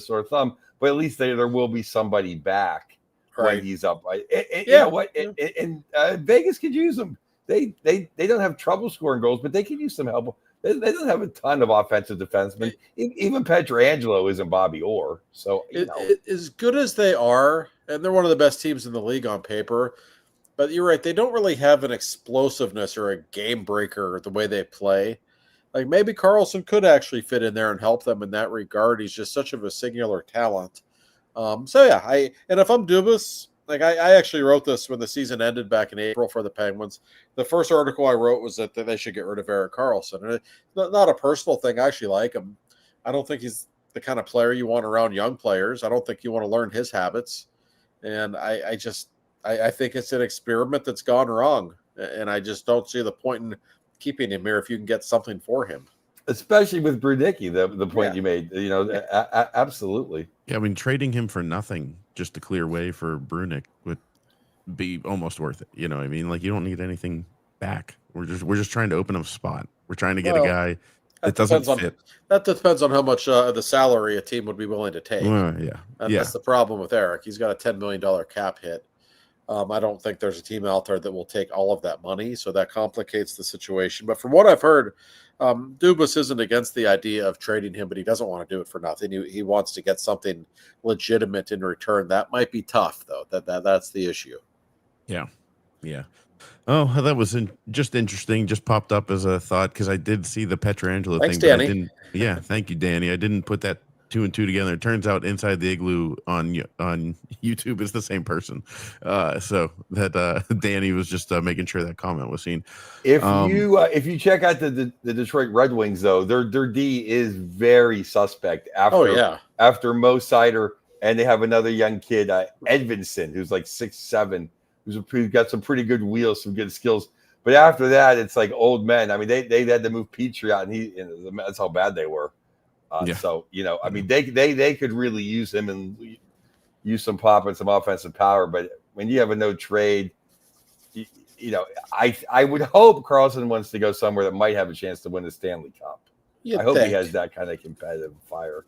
sore thumb. But at least there will be somebody back when he's up. You know what? And Vegas could use him. They don't have trouble scoring goals, but they could use some help. They don't have a ton of offensive defensemen. Even Pietrangelo isn't Bobby Orr. So as good as they are, and they're one of the best teams in the league on paper. But you're right; they don't really have an explosiveness or a game breaker the way they play. Like maybe Karlsson could actually fit in there and help them in that regard. He's just such of a singular talent. So yeah, and if I'm Dubas, like I actually wrote this when the season ended back in April for the Penguins. The first article I wrote was that they should get rid of Erik Karlsson. And it's not a personal thing. I actually like him. I don't think he's the kind of player you want around young players. I don't think you want to learn his habits. And I think it's an experiment that's gone wrong. And I just don't see the point in keeping him here if you can get something for him. Especially with Brudicki, the point you made, absolutely. Yeah, I mean, trading him for nothing just to clear way for Brunick would be almost worth it. You know what I mean? Like, you don't need anything back. We're just trying to open up a spot. We're trying to get a guy that doesn't fit. That depends on how much the salary a team would be willing to take. Yeah. That's the problem with Erik. He's got a $10 million cap hit. I don't think there's a team out there that will take all of that money, so that complicates the situation. But from what I've heard, Dubas isn't against the idea of trading him, but he doesn't want to do it for nothing. He wants to get something legitimate in return. That might be tough, though. That's the issue. Yeah. Oh, that was just interesting. Just popped up as a thought because I did see the Pietrangelo Thanks, thing. Danny. Yeah, thank you, Danny. I didn't put that 2 and 2 together. It turns out Inside the Igloo on YouTube is the same person. So that Danny was just making sure that comment was seen. If you check out the Detroit Red Wings, though, their D is very suspect after Mo Sider, and they have another young kid, Edvinson, who's like 6'7", who's got some pretty good wheels, some good skills. But after that, it's like old men. I mean, they had to move Petrie out, and that's how bad they were. So, I mean, they could really use him and use some pop and some offensive power. But when you have a no trade, I would hope Karlsson wants to go somewhere that might have a chance to win the Stanley Cup. I hope he has that kind of competitive fire.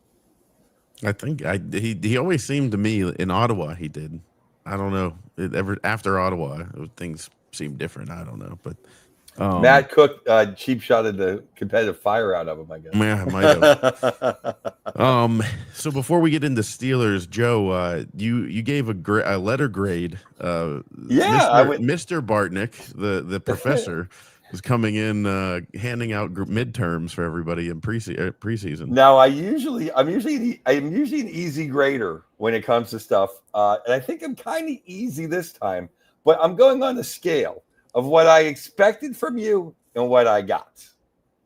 I think he always seemed to me in Ottawa. He did. I don't know. After Ottawa, things seemed different. I don't know, but. Matt Cook cheap shotted the competitive fire out of him, I guess. Yeah, might have. So before we get into Steelers, Joe, you gave a letter grade. Mr. Bartnick, the professor, is coming in handing out midterms for everybody in preseason. Now, I'm usually an easy grader when it comes to stuff, and I think I'm kind of easy this time. But I'm going on the scale of what I expected from you and what I got,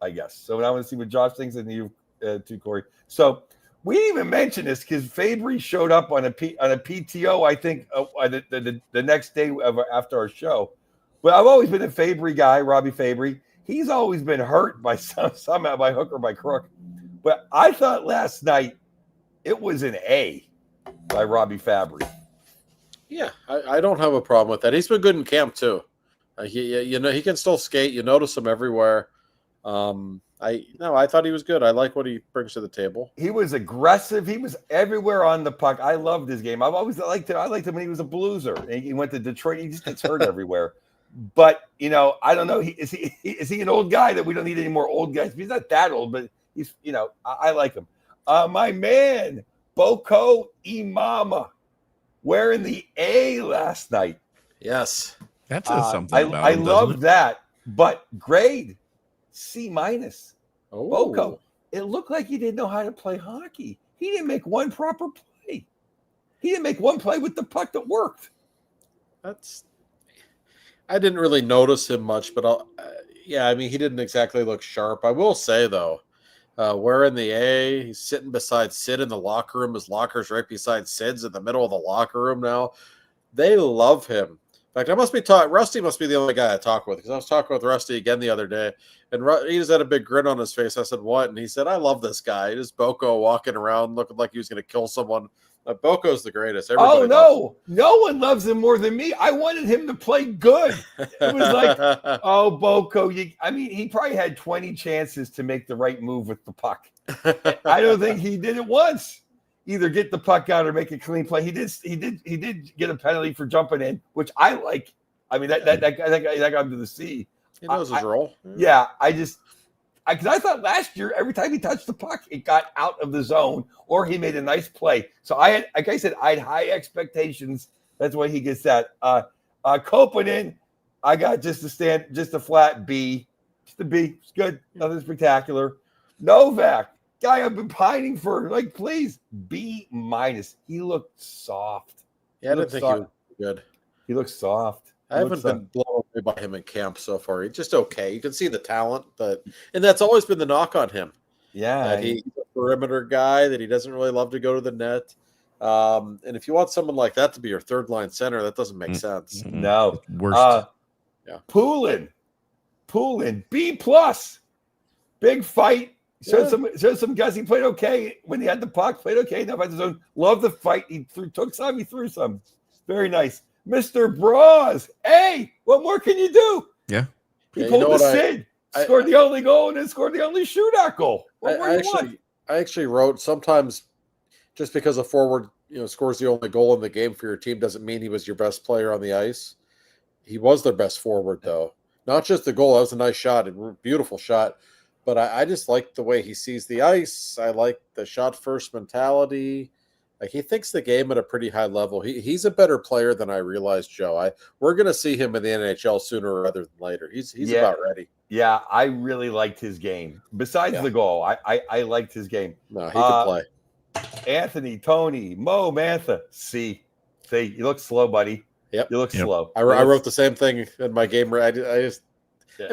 I guess. So I want to see what Josh thinks and you too, Corey. So we didn't even mention this because Fabry showed up on a PTO, I think, the next day after our show. But I've always been a Fabry guy, Robbie Fabry. He's always been hurt by somehow by hook or by crook. But I thought last night it was an A by Robbie Fabry. Yeah, I don't have a problem with that. He's been good in camp too. He can still skate. You notice him everywhere. I thought he was good. I like what he brings to the table. He was aggressive. He was everywhere on the puck. I loved his game. I've always liked him. I liked him when he was a Blueser. He went to Detroit. He just gets hurt everywhere. But I don't know. Is he an old guy that we don't need any more old guys? He's not that old, but he's I like him. My man Boko Imama wearing the A last night. Yes. That says something about I him, love that, but grade C-. Oh, Boko. It looked like he didn't know how to play hockey. He didn't make one proper play. He didn't make one play with the puck that worked. I didn't really notice him much, but I mean, he didn't exactly look sharp. I will say though, wearing the A, he's sitting beside Sid in the locker room. His locker's right beside Sid's in the middle of the locker room now. They love him. In fact, Rusty must be the only guy I talk with because I was talking with Rusty again the other day, and he just had a big grin on his face. I said, "What?" And he said, "I love this guy. Just Boko walking around looking like he was going to kill someone." Boko's the greatest. Everybody no one loves him more than me. I wanted him to play good. It was like, oh, Boko. He probably had 20 chances to make the right move with the puck. I don't think he did it once. Either get the puck out or make a clean play. He did get a penalty for jumping in, which I like. I mean, that got him to the C. He knows his role. Yeah, I because I thought last year every time he touched the puck, it got out of the zone or he made a nice play. So I had, like I said, I had high expectations. That's why he gets that. Kopanen, I got just a flat B, just a B. It's good, nothing spectacular. Novak, guy I've been pining for, like, please, B-. He looked soft. Yeah, I didn't think he was good. He looks soft. I haven't been blown away by him in camp so far. He's just okay. You can see the talent, and that's always been the knock on him. Yeah, that he's a perimeter guy, that he doesn't really love to go to the net. And if you want someone like that to be your third line center, that doesn't make sense. No. Worst. Yeah. Poulin, B+. Big fight. Showed some guys. He played okay when he had the puck. Played okay enough at his own. Loved the fight. He took some. He threw some. Very nice, Mr. Bras. Hey, what more can you do? Yeah. He pulled the Sid. Scored the only goal and then scored the only shootout goal. I actually wrote sometimes just because a forward scores the only goal in the game for your team doesn't mean he was your best player on the ice. He was their best forward though. Not just the goal. That was a nice shot, a beautiful shot. But I just like the way he sees the ice. I like the shot first mentality. Like, he thinks the game at a pretty high level. He's a better player than I realized, Joe. We're going to see him in the NHL sooner rather than later. He's about ready. Yeah, I really liked his game. Besides the goal, I liked his game. No, he can play. Anthony, Tony, Mo, Mantha. See, you look slow, buddy. Yep. You look slow. I wrote the same thing in my game. I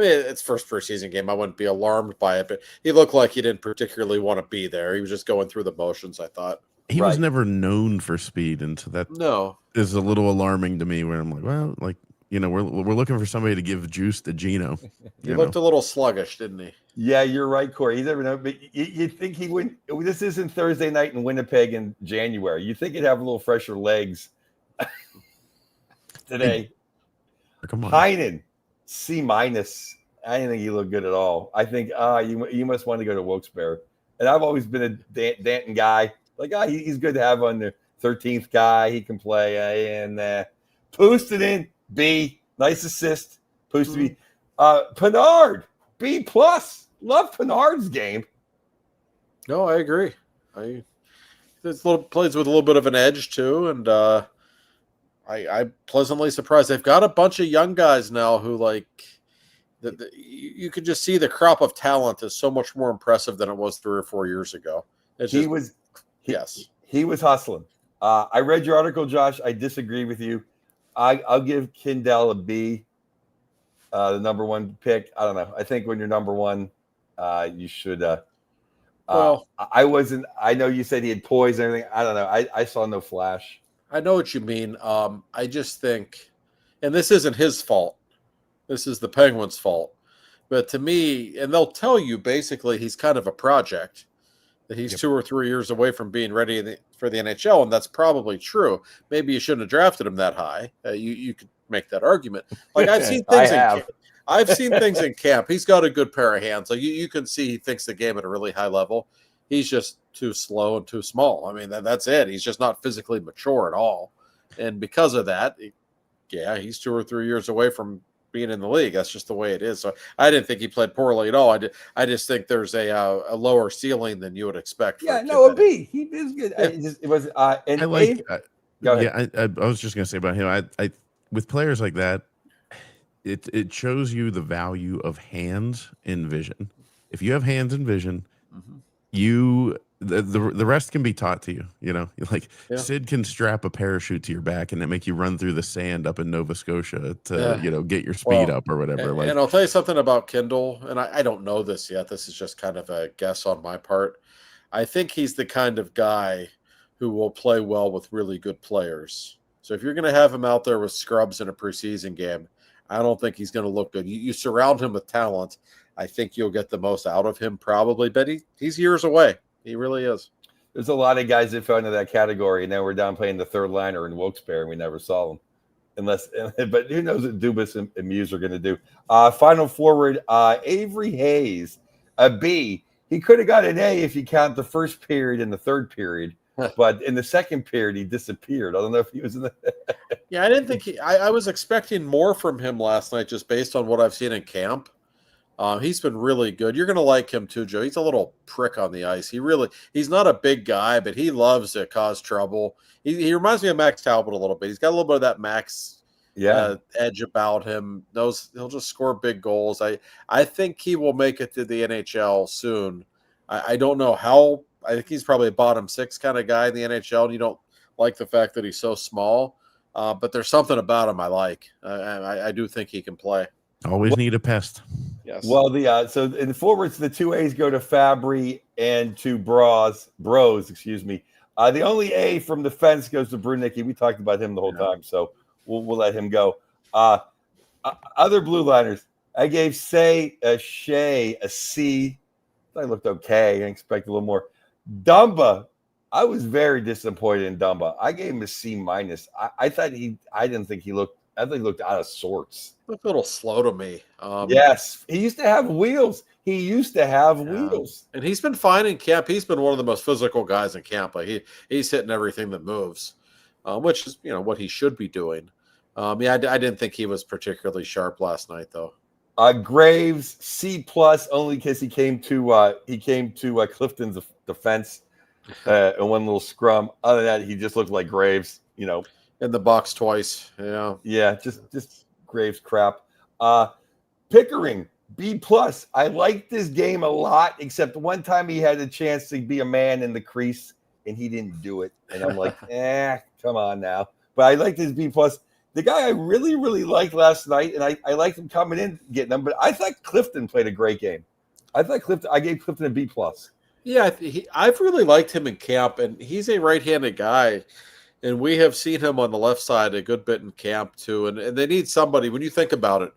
mean, it's first preseason game. I wouldn't be alarmed by it, but he looked like he didn't particularly want to be there. He was just going through the motions, I thought. He was never known for speed, and so that is a little alarming to me. Where I'm like, well, like, we're looking for somebody to give juice to Gino. He looked a little sluggish, didn't he? Yeah, you're right, Corey. You never know, but you think he wouldn't. This isn't Thursday night in Winnipeg in January. You think he'd have a little fresher legs today? Come on, Heinen, C-. I didn't think he looked good at all. I think you must want to go to Wilkes-Barre. And I've always been a Danton guy. Like, he's good to have on the 13th guy. He can play. And Puustinen, B. Nice assist. Puustinen, Pinard, B+. Love Pinard's game. No, I agree. Plays with a little bit of an edge too, and I'm pleasantly surprised. They've got a bunch of young guys now who, like, you could just see the crop of talent is so much more impressive than it was 3 or 4 years ago. He was hustling. I read your article, Josh. I disagree with you. I'll give Kindell a B, the number one pick. I don't know. I think when you're number one, you should. Well, I wasn't. I know you said he had poise and everything. I don't know. I saw no flash. I know what you mean. I just think, and this isn't his fault. This is the Penguins' fault. But to me, and they'll tell you basically he's kind of a project, that he's 2 or 3 years away from being ready for the NHL, and that's probably true. Maybe you shouldn't have drafted him that high. You could make that argument. Like, I've seen things I've seen things in camp. He's got a good pair of hands. Like, you can see he thinks the game at a really high level. He's just too slow and too small. I mean, that's it. He's just not physically mature at all. And because of that, he's 2 or 3 years away from being in the league. That's just the way it is. So I didn't think he played poorly at all. I just think there's a lower ceiling than you would expect. Yeah, no, a B. He is good. Yeah. It was. And I like. go ahead. Yeah, I was just gonna say about him. I with players like that, it shows you the value of hands and vision. If you have hands and vision, the rest can be taught to you. Like Sid can strap a parachute to your back and it make you run through the sand up in Nova Scotia to get your speed up or whatever. And I'll tell you something about Kindell, and I don't know this yet. This is just kind of a guess on my part. I think he's the kind of guy who will play well with really good players. So if you're going to have him out there with scrubs in a preseason game, I don't think he's going to look good. You surround him with talent, I think you'll get the most out of him probably, but he's years away. He really is. There's a lot of guys that fell into that category, and now we're down playing the third liner in Wilkes-Barre, and we never saw them. But who knows what Dubas and Muse are going to do. Final forward, Avery Hayes, a B. He could have got an A if you count the first period and the third period, but in the second period, he disappeared. I don't know if he was in the – Yeah, I didn't think I was expecting more from him last night just based on what I've seen in camp. He's been really good. You're going to like him too, Joe. He's a little prick on the ice. He's not a big guy, but he loves to cause trouble. He reminds me of Max Talbot a little bit. He's got a little bit of that Max edge about him. He'll just score big goals. I think he will make it to the NHL soon. I don't know how. I think he's probably a bottom 6 kind of guy in the NHL, and you don't like the fact that he's so small. But there's something about him I like. I do think he can play. Always need a pest. Yes. Well, so in the forwards, the 2 A's go to Fabry and to Bros. Excuse me. The only A from defense goes to Brunicki. We talked about him the whole time, so we'll let him go. Other blue liners, I gave Shea a C. I looked okay. I expect a little more. Dumba, I was very disappointed in Dumba. I gave him a C minus. I didn't think he looked. I think he looked out of sorts. Looked a little slow to me. Yes, he used to have wheels. And he's been fine in camp. He's been one of the most physical guys in camp. Like he's hitting everything that moves, which is what he should be doing. I didn't think he was particularly sharp last night though. Graves C plus only because he came to Clifton's defense in one little scrum. Other than that, he just looked like Graves. In the box twice. Yeah, just Graves crap. Pickering B plus. I liked this game a lot, except one time he had a chance to be a man in the crease and he didn't do it. And I'm like, come on now. But I liked his B plus. The guy I really, really liked last night, and I liked him coming in, getting them, but I thought Clifton played a great game. I gave Clifton a B plus. Yeah, I've really liked him in camp, and he's a right-handed guy. And we have seen him on the left side a good bit in camp too. And they need somebody, when you think about it,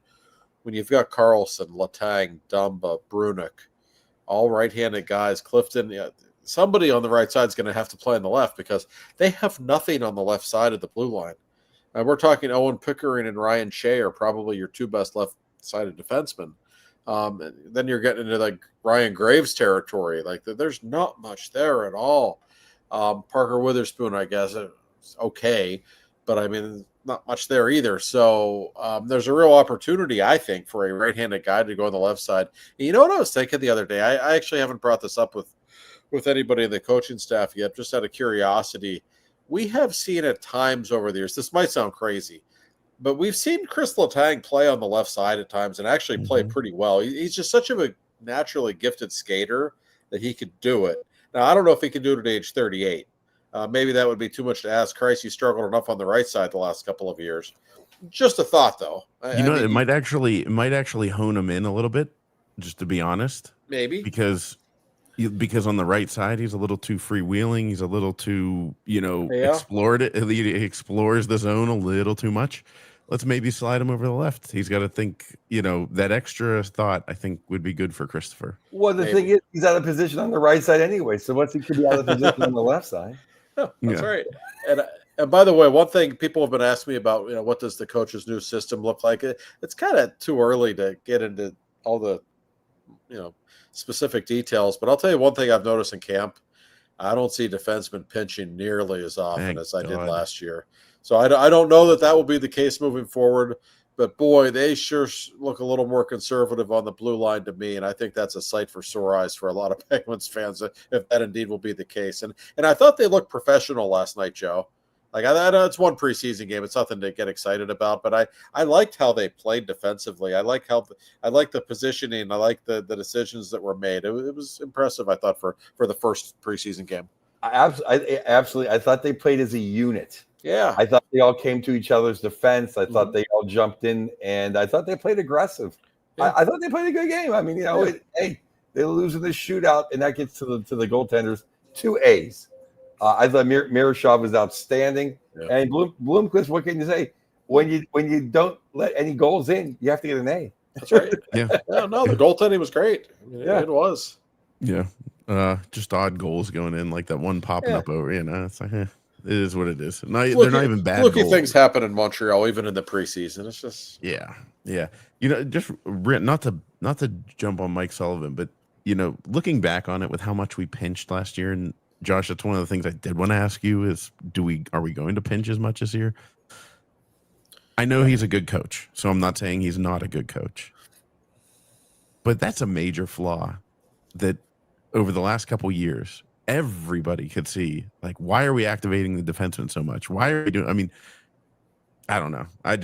when you've got Karlsson, Letang, Dumba, Brunick, all right-handed guys, Clifton, somebody on the right side is going to have to play on the left because they have nothing on the left side of the blue line. And we're talking Owen Pickering and Ryan Shea are probably your 2 best left-sided defensemen. Then you're getting into like Ryan Graves territory. Like there's not much there at all. Parker Witherspoon, I guess, okay, but I mean, not much there either. So there's a real opportunity, I think, for a right-handed guy to go on the left side. And you know what I was thinking the other day? I actually haven't brought this up with anybody in the coaching staff yet, just out of curiosity. We have seen at times over the years, this might sound crazy, but we've seen Chris Letang play on the left side at times and actually play pretty well. He's just such a naturally gifted skater that he could do it. Now, I don't know if he can do it at age 38. Maybe that would be too much to ask. Christ, he struggled enough on the right side the last couple of years. Just a thought, though. It might actually hone him in a little bit, just to be honest. Maybe because on the right side he's a little too freewheeling. He's a little too explored it. He explores the zone a little too much. Let's maybe slide him over the left. He's got to think. That extra thought I think would be good for Christopher. Well, the thing is, he's out of position on the right side anyway. So what's he could be out of position on the left side? That's right. And by the way, one thing people have been asking me about, what does the coach's new system look like? It's kind of too early to get into all the, specific details. But I'll tell you one thing I've noticed in camp. I don't see defensemen pinching nearly as often as I did last year. So I don't know that will be the case moving forward. But boy, they sure look a little more conservative on the blue line to me, and I think that's a sight for sore eyes for a lot of Penguins fans if that indeed will be the case. And I thought they looked professional last night, Joe. Like I know it's one preseason game; it's nothing to get excited about. But I liked how they played defensively. I like the positioning. I like the decisions that were made. It was impressive. I thought for the first preseason game. Absolutely. I thought they played as a unit. Yeah. I thought they all came to each other's defense. I thought they all jumped in, and I thought they played aggressive. Yeah. I thought they played a good game. I mean, they lose in the shootout, and that gets to the goaltenders. 2 A's. I thought Murashov was outstanding, and Bloomquist. What can you say? When you don't let any goals in, you have to get an A. That's right. No, the goaltending was great. It was. Yeah. Just odd goals going in, like that one popping up over. It's like, it is what it is. They're not even bad. Fluky things happen in Montreal, even in the preseason. It's just yeah. Just not to jump on Mike Sullivan, but looking back on it with how much we pinched last year, and Josh, that's one of the things I did want to ask you is, are we going to pinch as much this year? I know he's a good coach, so I'm not saying he's not a good coach. But that's a major flaw that over the last couple years, everybody could see. Like, why are we activating the defenseman so much? Why are we doing? I mean, I don't know. I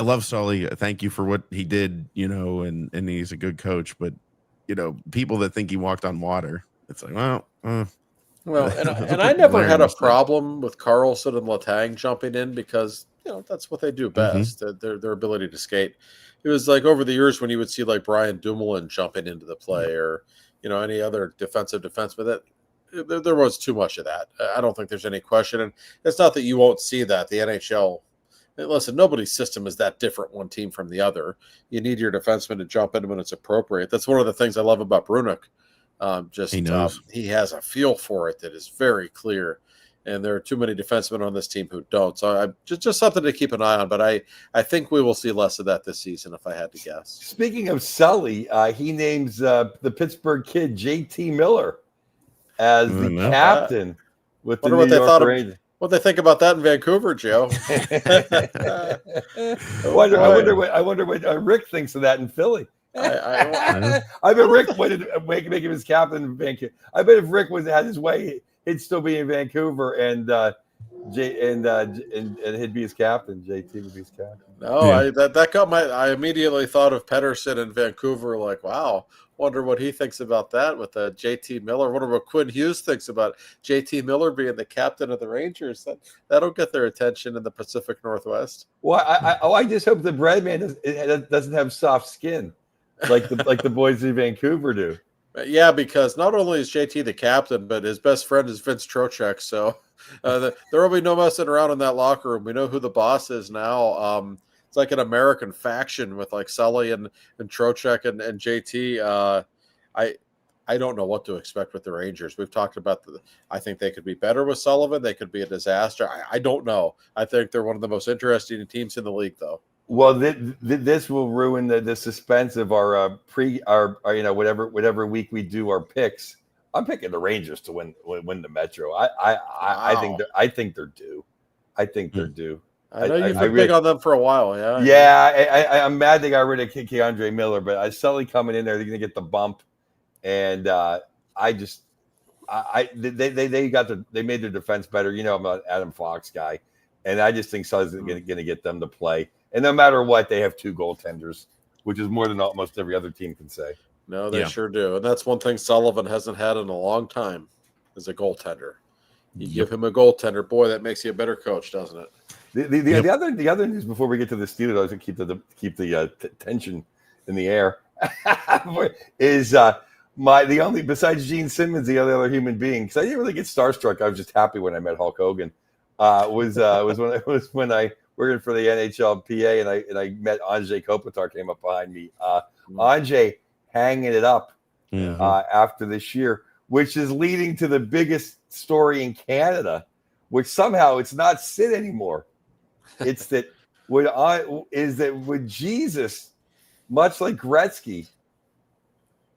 love Sully. Thank you for what he did, and he's a good coach. But, people that think he walked on water, it's like, well, and I never had a problem with Karlsson and Letang jumping in because that's what they do best. Their ability to skate. It was like over the years when you would see like Brian Dumoulin jumping into the play, or any other defensive defenseman. That there was too much of that. I don't think there's any question, and it's not that you won't see that. The NHL, listen, nobody's system is that different one team from the other. You need your defenseman to jump in when it's appropriate. That's one of the things I love about Brunick. He has a feel for it that is very clear, and there are too many defensemen on this team who don't. So just something to keep an eye on. But I think we will see less of that this season, if I had to guess. Speaking of Sully, he names the Pittsburgh kid JT Miller as the captain with the New York Rangers. What they think about that in Vancouver, Joe? I wonder what Rick thinks of that in Philly. I bet Rick wanted to make him his captain in Vancouver. I bet if Rick had his way, he'd still be in Vancouver, and he'd be his captain. JT would be his captain. No, that got I immediately thought of Pettersson in Vancouver. Like, wow, wonder what he thinks about that with JT Miller. Wonder what Quinn Hughes thinks about JT Miller being the captain of the Rangers. That'll get their attention in the Pacific Northwest. Well, I just hope the Breadman doesn't have soft skin like the boys in Vancouver do. Yeah, because not only is JT the captain, but his best friend is Vince Trocheck. So there will be no messing around in that locker room. We know who the boss is now. It's like an American faction with like Sully and Trocheck and JT. I don't know what to expect with the Rangers. We've talked about I think they could be better with Sullivan. They could be a disaster. I don't know. I think they're one of the most interesting teams in the league, though. Well, this will ruin the suspense of our whatever week we do our picks. I'm picking the Rangers to win the Metro. I think they're due. I think they're due. I know you've been big on them for a while. Yeah. Yeah. I'm mad they got rid of Keandre Miller, but Sully coming in there, they're going to get the bump, and they made their defense better. I'm an Adam Fox guy, and I just think Sully's going to get them to play. And no matter what, they have two goaltenders, which is more than almost every other team can say. No, they sure do. And that's one thing Sullivan hasn't had in a long time is a goaltender. You give him a goaltender, boy, that makes you a better coach, doesn't it? The other news before we get to the Steelers, I was going to keep the tension in the air, is the only, besides Gene Simmons, the other human being, because I didn't really get starstruck. I was just happy when I met Hulk Hogan. Was when I working for the NHL PA, and I met Andrzej Kopitar came up behind me. Andrzej hanging it up after this year, which is leading to the biggest story in Canada, which somehow it's not Sid anymore. It's that would Jesus, much like Gretzky,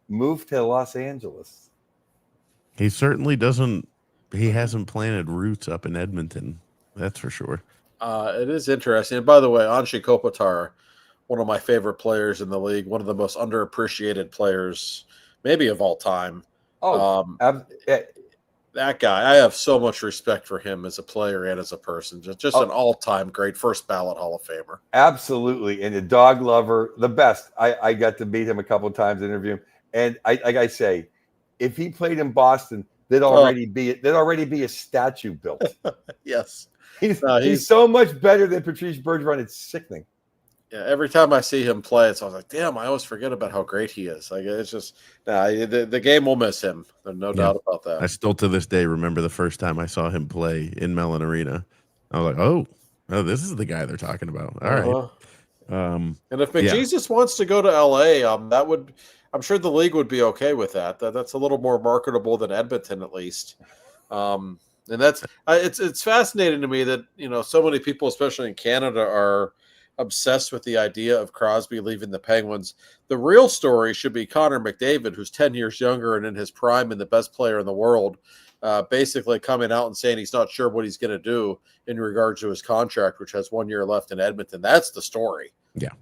move to Los Angeles? He certainly doesn't. He hasn't planted roots up in Edmonton. That's for sure. It is interesting. And by the way, Andrzej Kopitar, one of my favorite players in the league, one of the most underappreciated players, maybe of all time. That guy, I have so much respect for him as a player and as a person. Just an all-time great first ballot Hall of Famer. Absolutely, and a dog lover, the best. I got to meet him a couple of times, interview him, and like I say, if he played in Boston, there'd already be a statue built. Yes. He's so much better than Patrice Bergeron. It's sickening. Yeah, every time I see him play, I was like, damn, I always forget about how great he is. Like, it's just, the game will miss him. There's no doubt about that. I still to this day remember the first time I saw him play in Mellon Arena. I was like, oh, this is the guy they're talking about. All right. And if McJesus wants to go to LA, I'm sure the league would be okay with that. That's a little more marketable than Edmonton, at least. And that's it's fascinating to me that so many people, especially in Canada, are obsessed with the idea of Crosby leaving the Penguins. The real story should be Connor McDavid, who's 10 years younger and in his prime and the best player in the world, basically coming out and saying he's not sure what he's going to do in regard to his contract, which has 1 year left in Edmonton. That's the story. Yeah.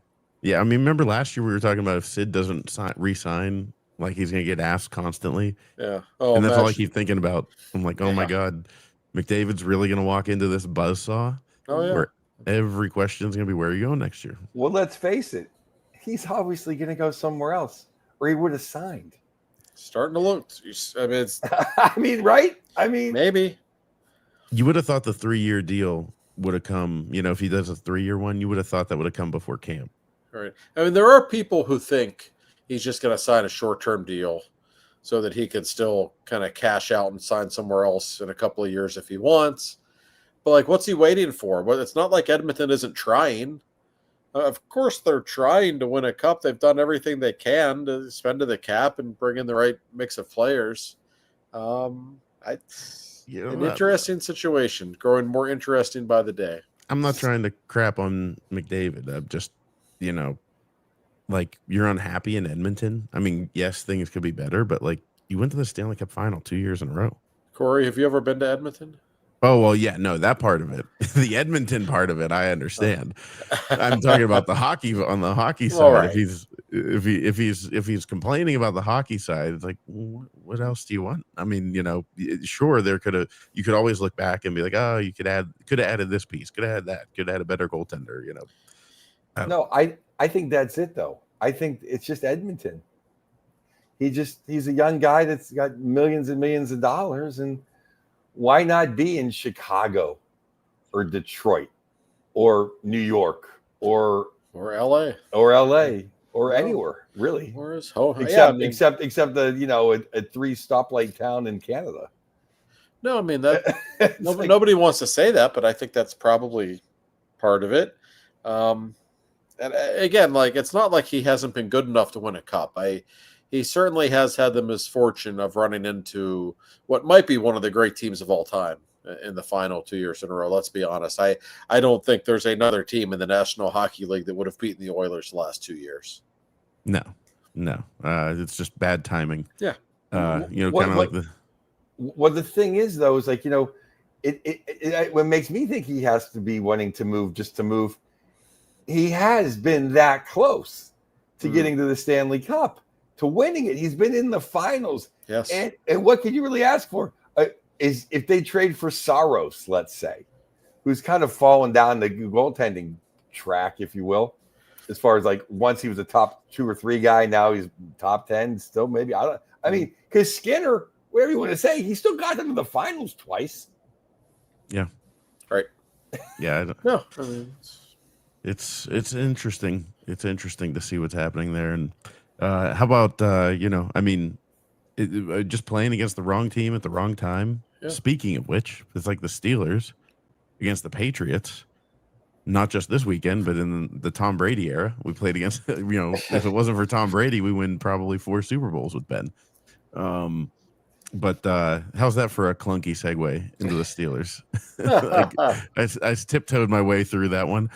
Yeah, I mean, remember last year we were talking about if Sid doesn't re-sign, like he's going to get asked constantly. Yeah. Oh, And that's all I imagine. keep thinking about. I'm like, oh my Yeah. God, McDavid's really going to walk into this buzzsaw Oh, yeah. where every question is going to be, where are you going next year? Well, let's face it. He's obviously going to go somewhere else, or he would have signed. Starting to look. I mean, it's I mean, right? I mean, maybe. You would have thought the 3-year deal would have come, if he does a 3-year one, you would have thought that would have come before camp. Right. I mean, there are people who think he's just going to sign a short-term deal so that he can still kind of cash out and sign somewhere else in a couple of years if he wants. But, like, what's he waiting for? Well, it's not like Edmonton isn't trying. Of course, they're trying to win a cup. They've done everything they can to spend to the cap and bring in the right mix of players. An interesting situation, growing more interesting by the day. I'm not trying to crap on McDavid. I'm just, like, you're unhappy in Edmonton. I mean, yes, things could be better, but like you went to the Stanley Cup final 2 years in a row. Corey, have you ever been to Edmonton? Oh, well, yeah, no, that part of it, the Edmonton part of it, I understand. I'm talking about the hockey on the hockey side. Right. If he's complaining about the hockey side, it's like, what else do you want? I mean, sure, you could always look back and be like, oh, you could have added this piece, could have had that, could have had a better goaltender, No, I think that's it though. I think it's just Edmonton. He's a young guy that's got millions and millions of dollars, and why not be in Chicago or Detroit or New York or LA or anywhere really? Where's home? Except the a 3 stoplight town in Canada. No, I mean that nobody wants to say that, but I think that's probably part of it. And again, like, it's not like he hasn't been good enough to win a cup. He certainly has had the misfortune of running into what might be one of the great teams of all time in the final 2 years in a row. Let's be honest. I don't think there's another team in the National Hockey League that would have beaten the Oilers the last 2 years. No. It's just bad timing. Yeah. The thing is though, is like, it what makes me think he has to be wanting to move just to move. He has been that close to getting to the Stanley Cup, to winning it. He's been in the finals. Yes. And what can you really ask for? Is if they trade for Saros, let's say, who's kind of fallen down the goaltending track, if you will, as far as like once he was a top 2 or 3 guy, now he's top 10 still, maybe. I mean, because Skinner, whatever you want to say, he still got them to the finals twice. Yeah. Right. Yeah. No, I mean, it's interesting. It's interesting to see what's happening there. And how about just playing against the wrong team at the wrong time. Yeah. Speaking of which, it's like the Steelers against the Patriots. Not just this weekend, but in the Tom Brady era, we played against. If it wasn't for Tom Brady, we win probably 4 Super Bowls with Ben. But how's that for a clunky segue into the Steelers? I tiptoed my way through that one.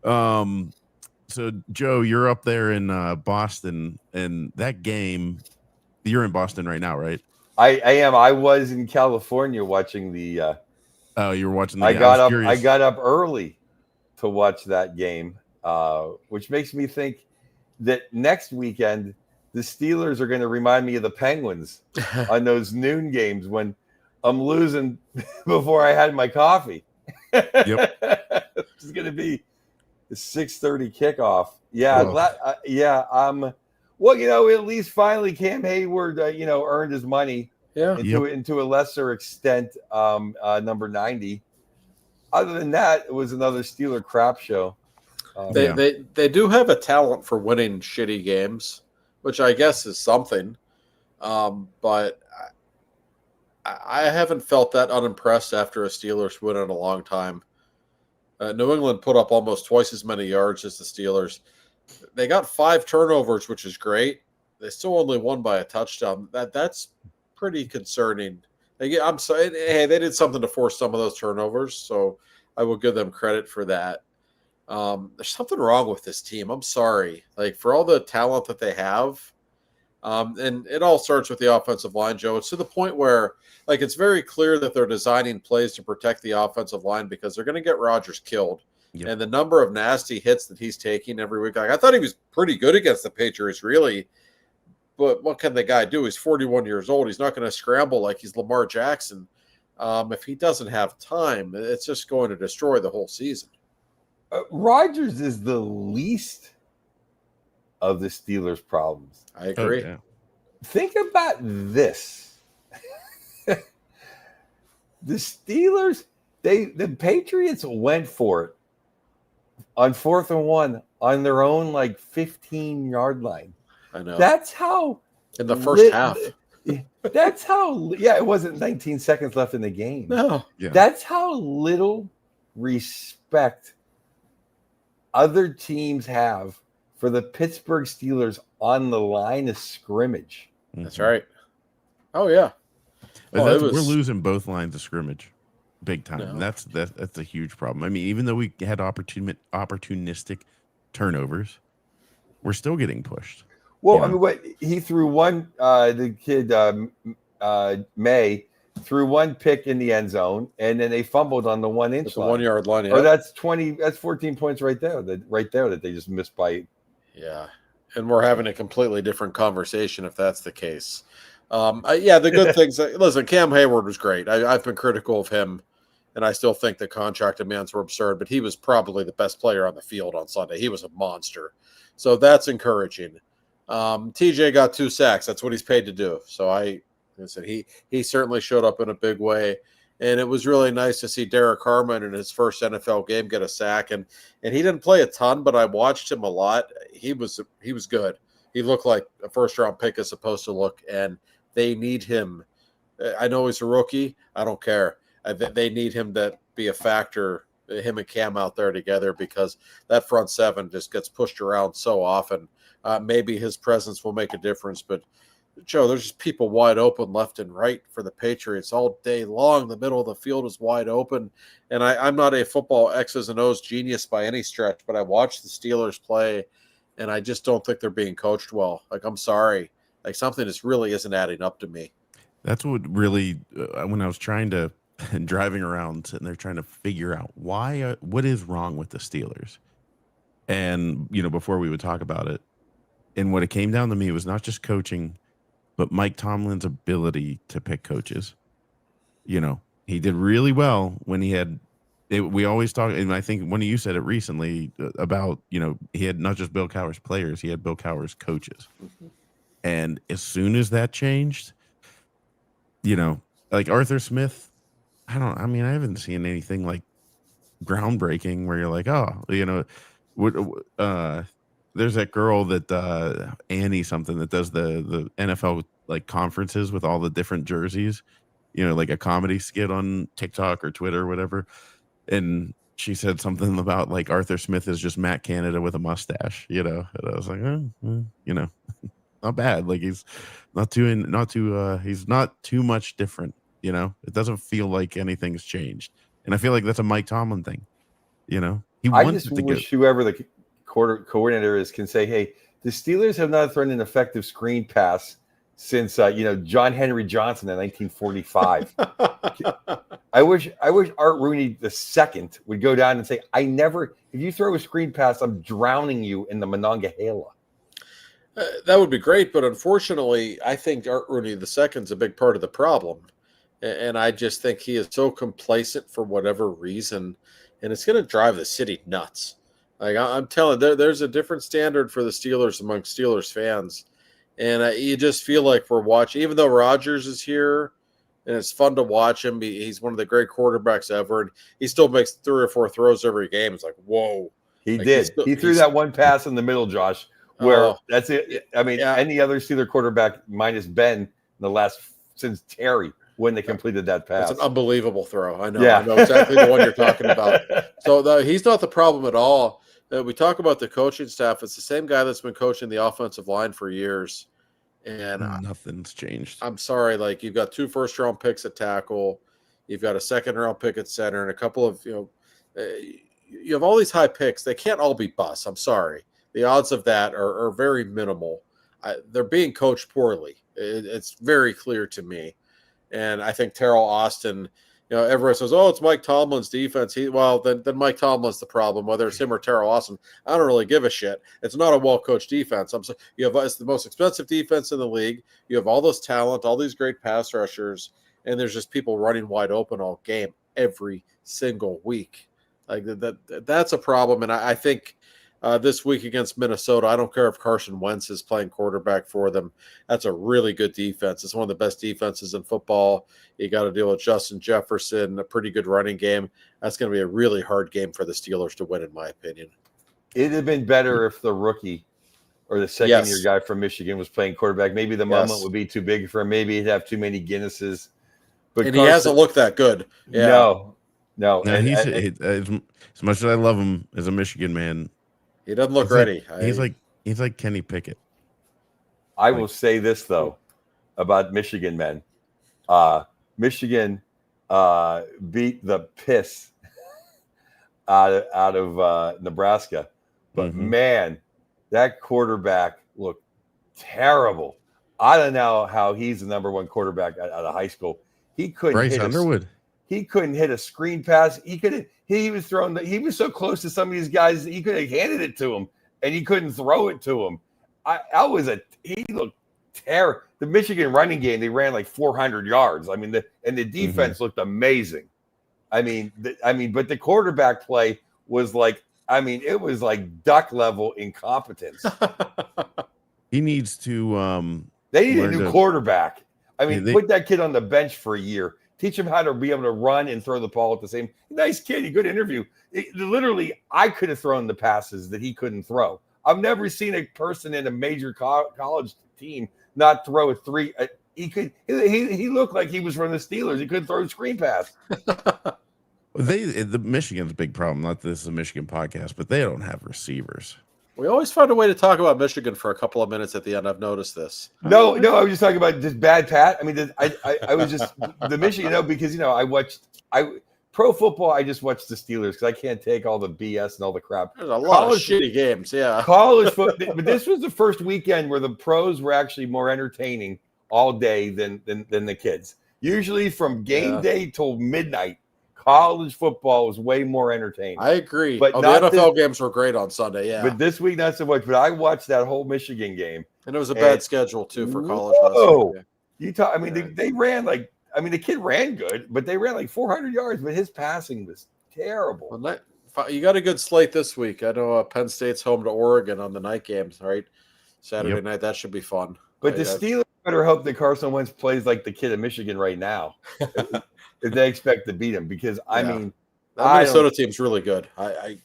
So Joe, you're up there in Boston, and that game, you're in Boston right now, right? I am. I was in California watching the. Oh, you were watching the. I got up early to watch that game, which makes me think that next weekend the Steelers are going to remind me of the Penguins on those noon games when I'm losing before I had my coffee. Yep. It's going to be the 6:30 kickoff. Yeah, well, at least finally Cam Hayward, earned his money. Yeah. Into a lesser extent, number 90. Other than that, it was another Steeler crap show. They do have a talent for winning shitty games, which I guess is something. But I haven't felt that unimpressed after a Steelers win in a long time. New England put up almost twice as many yards as the Steelers. They got 5 turnovers, which is great. They still only won by a touchdown. That's pretty concerning. I'm sorry. Hey, they did something to force some of those turnovers, so I will give them credit for that. There's something wrong with this team. I'm sorry. Like, for all the talent that they have, and it all starts with the offensive line, Joe. It's to the point where, like, it's very clear that they're designing plays to protect the offensive line because they're going to get Rodgers killed Yep. And the number of nasty hits that he's taking every week. Like, I thought he was pretty good against the Patriots, really. But what can the guy do? He's 41 years old. He's not going to scramble like he's Lamar Jackson. If he doesn't have time, it's just going to destroy the whole season. Rodgers is the least of the Steelers' problems. I agree. Oh, yeah. Think about this. The Steelers, the Patriots went for it on 4th and 1 on their own 15-yard line. I know. That's how in the first half. That's how it wasn't 19 seconds left in the game. No. Yeah. That's how little respect other teams have for the Pittsburgh Steelers on the line of scrimmage. That's right. Oh yeah. We're losing both lines of scrimmage, big time. No. That's a huge problem. I mean, even though we had opportunistic turnovers, we're still getting pushed. Well, Yeah. I mean, what he threw one, the kid May threw one pick in the end zone, and then they fumbled on the 1-inch It's a line. 1 yard line. Or Yeah. that's 14 points right there. That they just missed by. Yeah. And we're having a completely different conversation if that's the case. The good things. Listen, Cam Hayward was great. I've been critical of him, and I still think the contract demands were absurd, but he was probably the best player on the field on Sunday. He was a monster. So that's encouraging. TJ got 2 sacks. That's what he's paid to do. So I said he certainly showed up in a big way. And it was really nice to see Derek Harmon in his first NFL game get a sack. And he didn't play a ton, but I watched him a lot. He was good. He looked like a first-round pick is supposed to look, and they need him. I know he's a rookie. I don't care. They need him to be a factor, him and Cam out there together, because that front seven just gets pushed around so often. Maybe his presence will make a difference, but Joe, there's just people wide open left and right for the Patriots all day long. The middle of the field is wide open. And I'm not a football X's and O's genius by any stretch, but I watch the Steelers play, and I just don't think they're being coached well. I'm sorry. Something just really isn't adding up to me. That's what really, when I was driving around, sitting there trying to figure out what is wrong with the Steelers. And, before we would talk about it, and what it came down to me was not just coaching, but Mike Tomlin's ability to pick coaches. He did really well when he had it. We always talk, and I think one of you said it recently about, he had not just Bill Cowher's players, he had Bill Cowher's coaches. Mm-hmm. And as soon as that changed, like Arthur Smith, I haven't seen anything groundbreaking where you're like, there's that girl that Annie something that does the NFL conferences with all the different jerseys, like a comedy skit on TikTok or Twitter or whatever. And she said something about Arthur Smith is just Matt Canada with a mustache, and I was like, not bad. He's he's not too much different, it doesn't feel like anything's changed. And I feel like that's a Mike Tomlin thing, I just wish whoever the coordinator is can say, hey, the Steelers have not thrown an effective screen pass since John Henry Johnson in 1945. I wish Art Rooney II would go down and say, if you throw a screen pass, I'm drowning you in the Monongahela. That would be great, but unfortunately, I think Art Rooney II is a big part of the problem. And I just think he is so complacent for whatever reason, and it's going to drive the city nuts. I'm telling you, there's a different standard for the Steelers among Steelers fans. And you just feel like we're watching, even though Rodgers is here, and it's fun to watch him. He's one of the great quarterbacks ever, and he still makes 3 or 4 throws every game. It's like, whoa. He did. He threw that one pass in the middle, Josh, where that's it. I mean, any other Steeler quarterback minus Ben since Terry when they completed that pass. It's an unbelievable throw. I know. Yeah. I know exactly the one you're talking about. So he's not the problem at all. We talk about the coaching staff. It's the same guy that's been coaching the offensive line for years. And nothing's changed. I'm sorry. You've got 2 first-round picks at tackle. You've got a second-round pick at center and a couple of, you have all these high picks. They can't all be busts. I'm sorry. The odds of that are very minimal. They're being coached poorly. It's very clear to me. And I think Terrell Austin, everyone says, "Oh, it's Mike Tomlin's defense." Then Mike Tomlin's the problem, whether it's him or Terrell Austin. I don't really give a shit. It's not a well-coached defense. It's the most expensive defense in the league. You have all this talent, all these great pass rushers, and there's just people running wide open all game every single week. Like that's a problem. And I think this week against Minnesota, I don't care if Carson Wentz is playing quarterback for them. That's a really good defense. It's one of the best defenses in football. You got to deal with Justin Jefferson, a pretty good running game. That's going to be a really hard game for the Steelers to win, in my opinion. It'd have been better if the rookie or the second-year guy from Michigan was playing quarterback. Maybe the moment would be too big for him. Maybe he'd have too many Guinnesses. But he hasn't looked that good. Yeah. No. As much as I love him as a Michigan man, he doesn't look ready. He's like Kenny Pickett. I will say this though about Michigan men. Michigan beat the piss out of Nebraska, but man, that quarterback looked terrible. I don't know how he's the number one quarterback out of high school. He couldn't Bryce hit Underwood. He couldn't hit a screen pass. He was so close to some of these guys that he could have handed it to him, and he couldn't throw it to him. He looked terrible. The Michigan running game, they ran like 400 yards. I mean, the defense looked amazing. But the quarterback play was like, it was like duck level incompetence. He needs to. They need a new quarterback. Put that kid on the bench for a year. Teach him how to be able to run and throw the ball at the same. Nice kid, good interview. Literally, I could have thrown the passes that he couldn't throw. I've never seen a person in a major college team not throw a three. He looked like he was from the Steelers. He couldn't throw a screen pass. The Michigan's a big problem. Not that this is a Michigan podcast, but they don't have receivers. We always find a way to talk about Michigan for a couple of minutes at the end. I've noticed this. No, I was just talking about just bad Pat. I was just the Michigan, because I pro football. I just watch the Steelers because I can't take all the BS and all the crap. There's a lot of shitty games, yeah. College football, but this was the first weekend where the pros were actually more entertaining all day than the kids. Usually from game day till midnight. College football was way more entertaining. I agree. But the NFL games were great on Sunday, yeah. But this week, not so much. But I watched that whole Michigan game. And it was a bad schedule, too, for college. They ran the kid ran good, but they ran like 400 yards. But his passing was terrible. Well, you got a good slate this week. I know Penn State's home to Oregon on the night games, right? Saturday night. That should be fun. But the Steelers better hope that Carson Wentz plays like the kid in Michigan right now. If they expect to beat him, because that Minnesota team's really good. I'm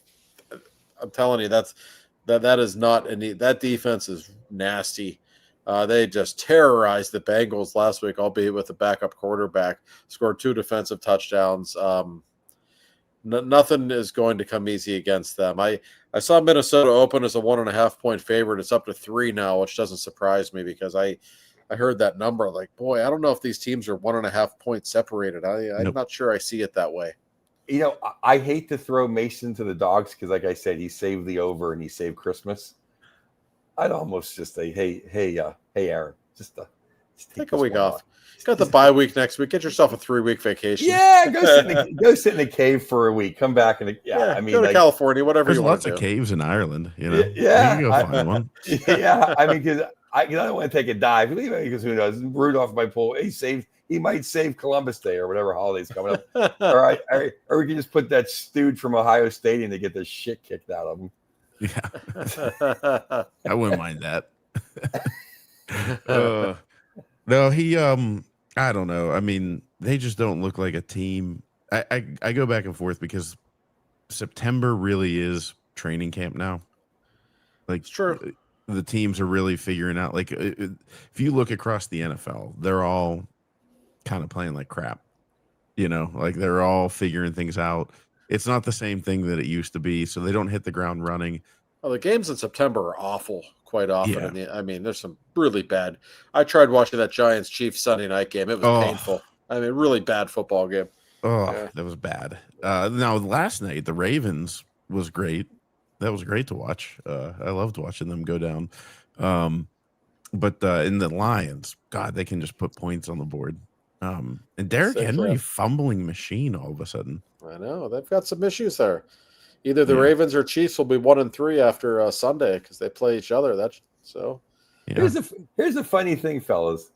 telling you, that is not that defense is nasty. They just terrorized the Bengals last week, albeit with a backup quarterback. Scored 2 defensive touchdowns. Nothing is going to come easy against them. I saw Minnesota open as a 1.5-point favorite. It's up to 3 now, which doesn't surprise me because I heard that number. Like, boy, I don't know if these teams are 1.5 points separated. I'm not sure I see it that way. I hate to throw Mason to the dogs because, like I said, he saved the over and he saved Christmas. I'd almost just say, hey, Aaron, just take a week off. He's got the bye week next week. Get yourself a 3-week vacation. Yeah, go sit in a cave for a week. Come back and go to California, whatever you want to do. There's lots of caves in Ireland. Yeah, you can go find one. Yeah, because I don't want to take a dive because who knows? Rudolph might pull. He might save Columbus Day or whatever holiday's coming up. or we can just put that stooge from Ohio Stadium to get the shit kicked out of him. Yeah, I wouldn't mind that. No, he. I don't know. I mean, they just don't look like a team. I go back and forth because September really is training camp now. Like, it's true. The teams are really figuring out. Like, if you look across the NFL, they're all kind of playing like crap. Like they're all figuring things out. It's not the same thing that it used to be, so they don't hit the ground running. Well, the games in September are awful quite often. Yeah. There's some really bad. I tried watching that Giants-Chiefs Sunday night game. It was painful. Really bad football game. That was bad. Now, last night, the Ravens was great. That was great to watch. I loved watching them go down. But in the Lions, God, they can just put points on the board. And Derrick Henry fumbling machine all of a sudden. I know they've got some issues there. Either the Ravens or Chiefs will be 1-3 after Sunday because they play each other. That's so. Yeah. Here's a funny thing, fellas.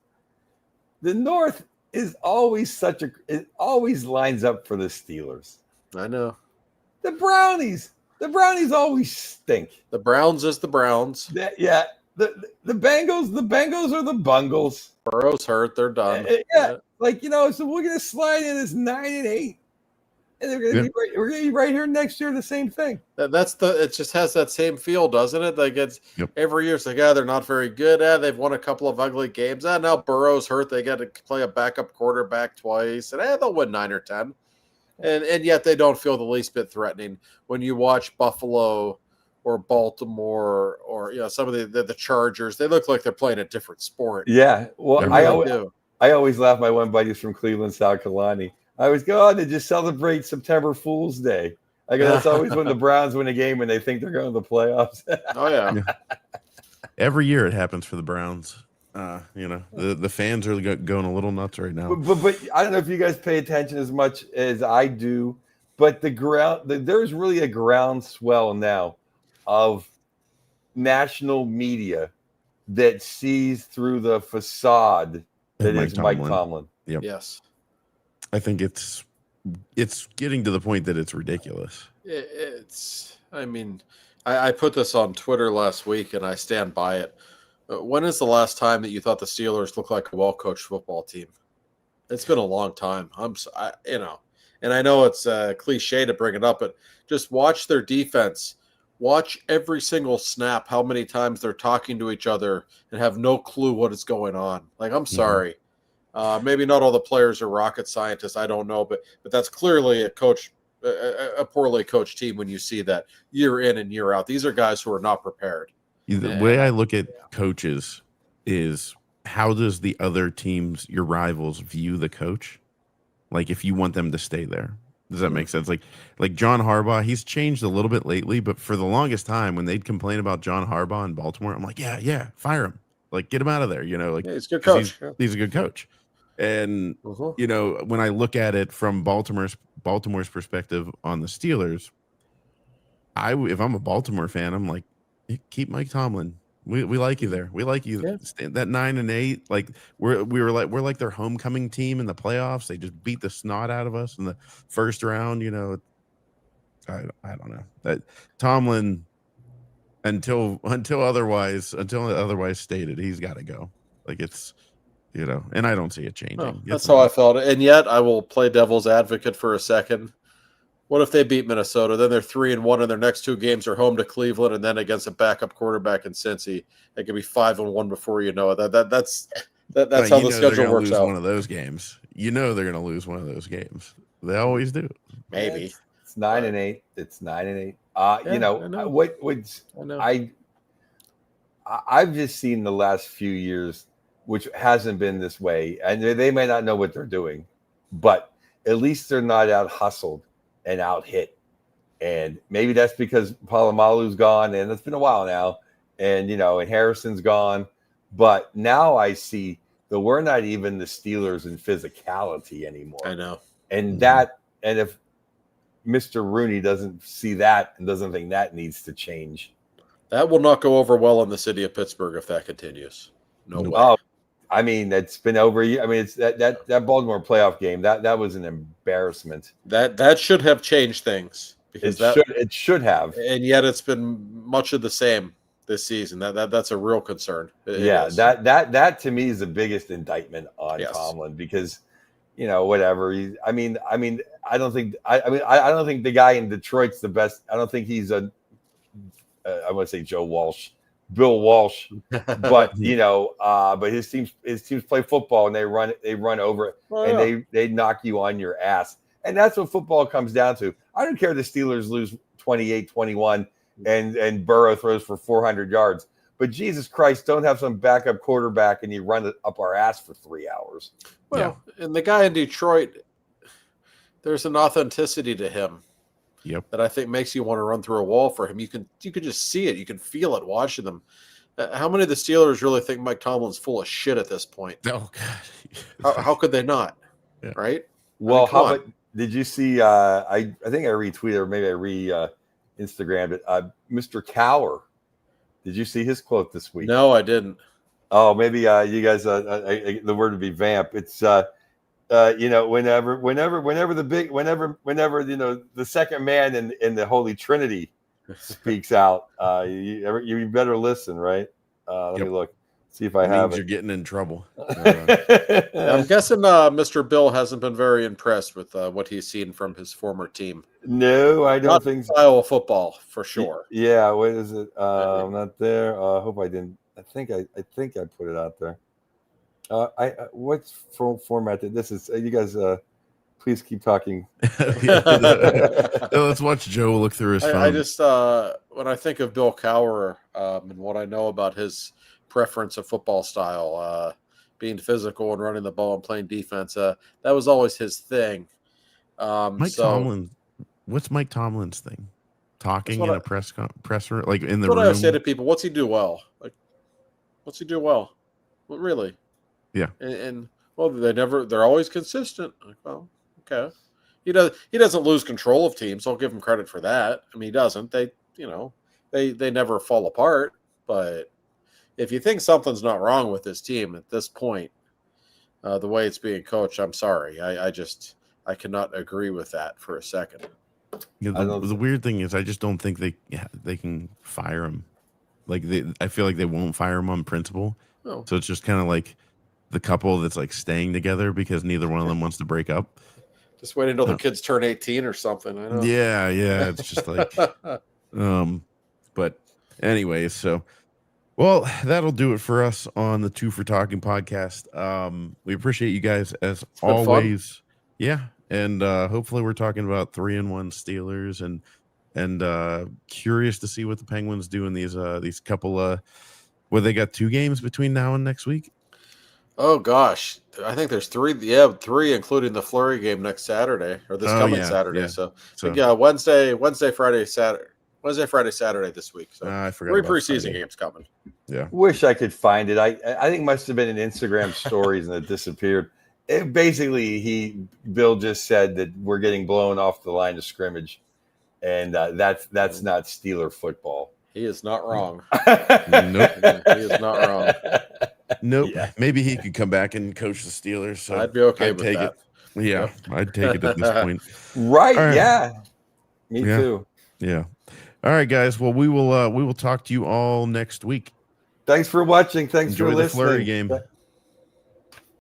The North is always it always lines up for the Steelers. I know. The Brownies always stink. The Browns is the Browns. The Bengals are the Bungles. Burrow's hurt. They're done. So we're gonna slide in as 9-8, and we're gonna be right here next year. The same thing. It just has that same feel, doesn't it? Like it's every year. It's like, they're not very good. They've won a couple of ugly games. Now Burrow's hurt. They got to play a backup quarterback twice, and they'll win 9 or 10. And yet they don't feel the least bit threatening when you watch Buffalo or Baltimore or some of the Chargers. They look like they're playing a different sport. Yeah, well, I always laugh. My one buddy's from Cleveland, South Carolina. I always go on to just celebrate September Fool's Day. I go, that's always when the Browns win a game and they think they're going to the playoffs. Oh yeah. Every year it happens for the Browns. The fans are going a little nuts right now. But I don't know if you guys pay attention as much as I do. But there's really a groundswell now of national media that sees through the facade that is Mike Tomlin. Yep. Yes. I think it's getting to the point that it's ridiculous. I put this on Twitter last week and I stand by it. When is the last time that you thought the Steelers looked like a well-coached football team? It's been a long time. And I know it's a cliche to bring it up, but just watch their defense. Watch every single snap, how many times they're talking to each other and have no clue what is going on. Like, I'm sorry. Maybe not all the players are rocket scientists. I don't know, but that's clearly a poorly coached team when you see that year in and year out. These are guys who are not prepared. The way I look at coaches is how does the other teams, your rivals, view the coach? Like if you want them to stay there. Does that make sense? Like John Harbaugh, he's changed a little bit lately, but for the longest time when they'd complain about John Harbaugh in Baltimore, I'm like, yeah, fire him. Like get him out of there, Like he's a good coach. He's a good coach. And when I look at it from Baltimore's perspective on the Steelers, if I'm a Baltimore fan, I'm like, keep Mike Tomlin. We like you there. We like you. Yeah. That 9-8, like we're like their homecoming team in the playoffs. They just beat the snot out of us in the first round. I don't know that Tomlin until otherwise stated, he's got to go. Like it's and I don't see it changing. Oh, that's how I felt. And yet I will play devil's advocate for a second. What if they beat Minnesota? Then they're 3-1, and their next 2 games are home to Cleveland, and then against a backup quarterback in Cincy. They could be 5-1 before you know it. That's how the schedule works out. One of those games, they're going to lose one of those games. They always do. Maybe it's 9-8. It's 9-8. I've just seen the last few years, which hasn't been this way, and they may not know what they're doing, but at least they're not out hustled and out hit. And maybe that's because Palomalu's gone, and it's been a while now, and and Harrison's gone. But now I see that we're not even the Steelers in physicality anymore. I know. And and if Mr. Rooney doesn't see that and doesn't think that needs to change, that will not go over well in the city of Pittsburgh if that continues. No way. Oh, I mean, it's been over. I mean, it's that Baltimore playoff game. That was an embarrassment. That should have changed things because it should have. And yet it's been much of the same this season. That's a real concern. That to me is the biggest indictment on Tomlin because whatever. I don't think the guy in Detroit's the best. I don't think he's I want to say Bill Walsh, but but his teams play football and they run over it and they knock you on your ass. And that's what football comes down to. I don't care if the Steelers lose 28-21 and Burrow throws for 400 yards. But Jesus Christ, don't have some backup quarterback and you run it up our ass for 3 hours. Well, and the guy in Detroit, there's an authenticity to him. Yep. That I think makes you want to run through a wall for him. You can just see it. You can feel it watching them. How many of the Steelers really think Mike Tomlin's full of shit at this point? Oh God. How could they not? Yeah. Right? Well, come on. about did you see? I think I retweeted or maybe I Instagrammed it. Mr. Cower. Did you see his quote this week? No, I didn't. Oh, maybe you guys. The word would be vamp. It's whenever the second man in the Holy Trinity speaks out, you better listen, right? Let me look, see if I have it. You're getting in trouble. I'm guessing Mr. Bill hasn't been very impressed with what he's seen from his former team. No, I don't Not think so. Iowa football for sure. Yeah, what is it? I'm not there. I hope I didn't. I think I put it out there. What's format that this is? You guys, please keep talking. Let's watch Joe look through his phone. I just when I think of Bill Cowher and what I know about his preference of football style, being physical and running the ball and playing defense, that was always his thing. Tomlin. What's Mike Tomlin's thing? Talking in a presser, like in the room. What I say to people, what's he do well? Like, what's he do well? Well, really? Yeah. And well, they're always consistent. Like, well, okay. He doesn't lose control of teams. I'll give him credit for that. I mean, he doesn't. They never fall apart. But if you think something's not wrong with this team at this point, the way it's being coached, I'm sorry. I cannot agree with that for a second. Yeah, the weird thing is, I just don't think they can fire him. Like I feel like they won't fire him on principle. Oh. So it's just kind of like the couple that's like staying together because neither one of them wants to break up. Just wait until the kids turn 18 or something. I know. Yeah. It's just like, but anyway, so, well, that'll do it for us on the Two for Talking podcast. We appreciate you guys as always. Fun. Yeah. And hopefully we're talking about 3-1 Steelers and curious to see what the Penguins do in these couple they got 2 games between now and next week. Oh gosh, I think there's 3. Yeah, 3 including the Flurry game next Saturday or this coming Saturday. Yeah. So Wednesday, Friday, Saturday. Wednesday, Friday, Saturday this week. So I forgot. 3 preseason games coming. Yeah. Wish I could find it. I think it must have been in Instagram stories and it disappeared. Bill just said that we're getting blown off the line of scrimmage, and that's not Steeler football. He is not wrong. Nope. He is not wrong. Nope. Yeah. Maybe he could come back and coach the Steelers. So I'd be okay with take that. It. Yeah, I'd take it at this point. Right. Yeah. Me too. Yeah. All right, guys. Well, we will talk to you all next week. Thanks for watching. Thanks Enjoy for listening. Enjoy the Flurry game.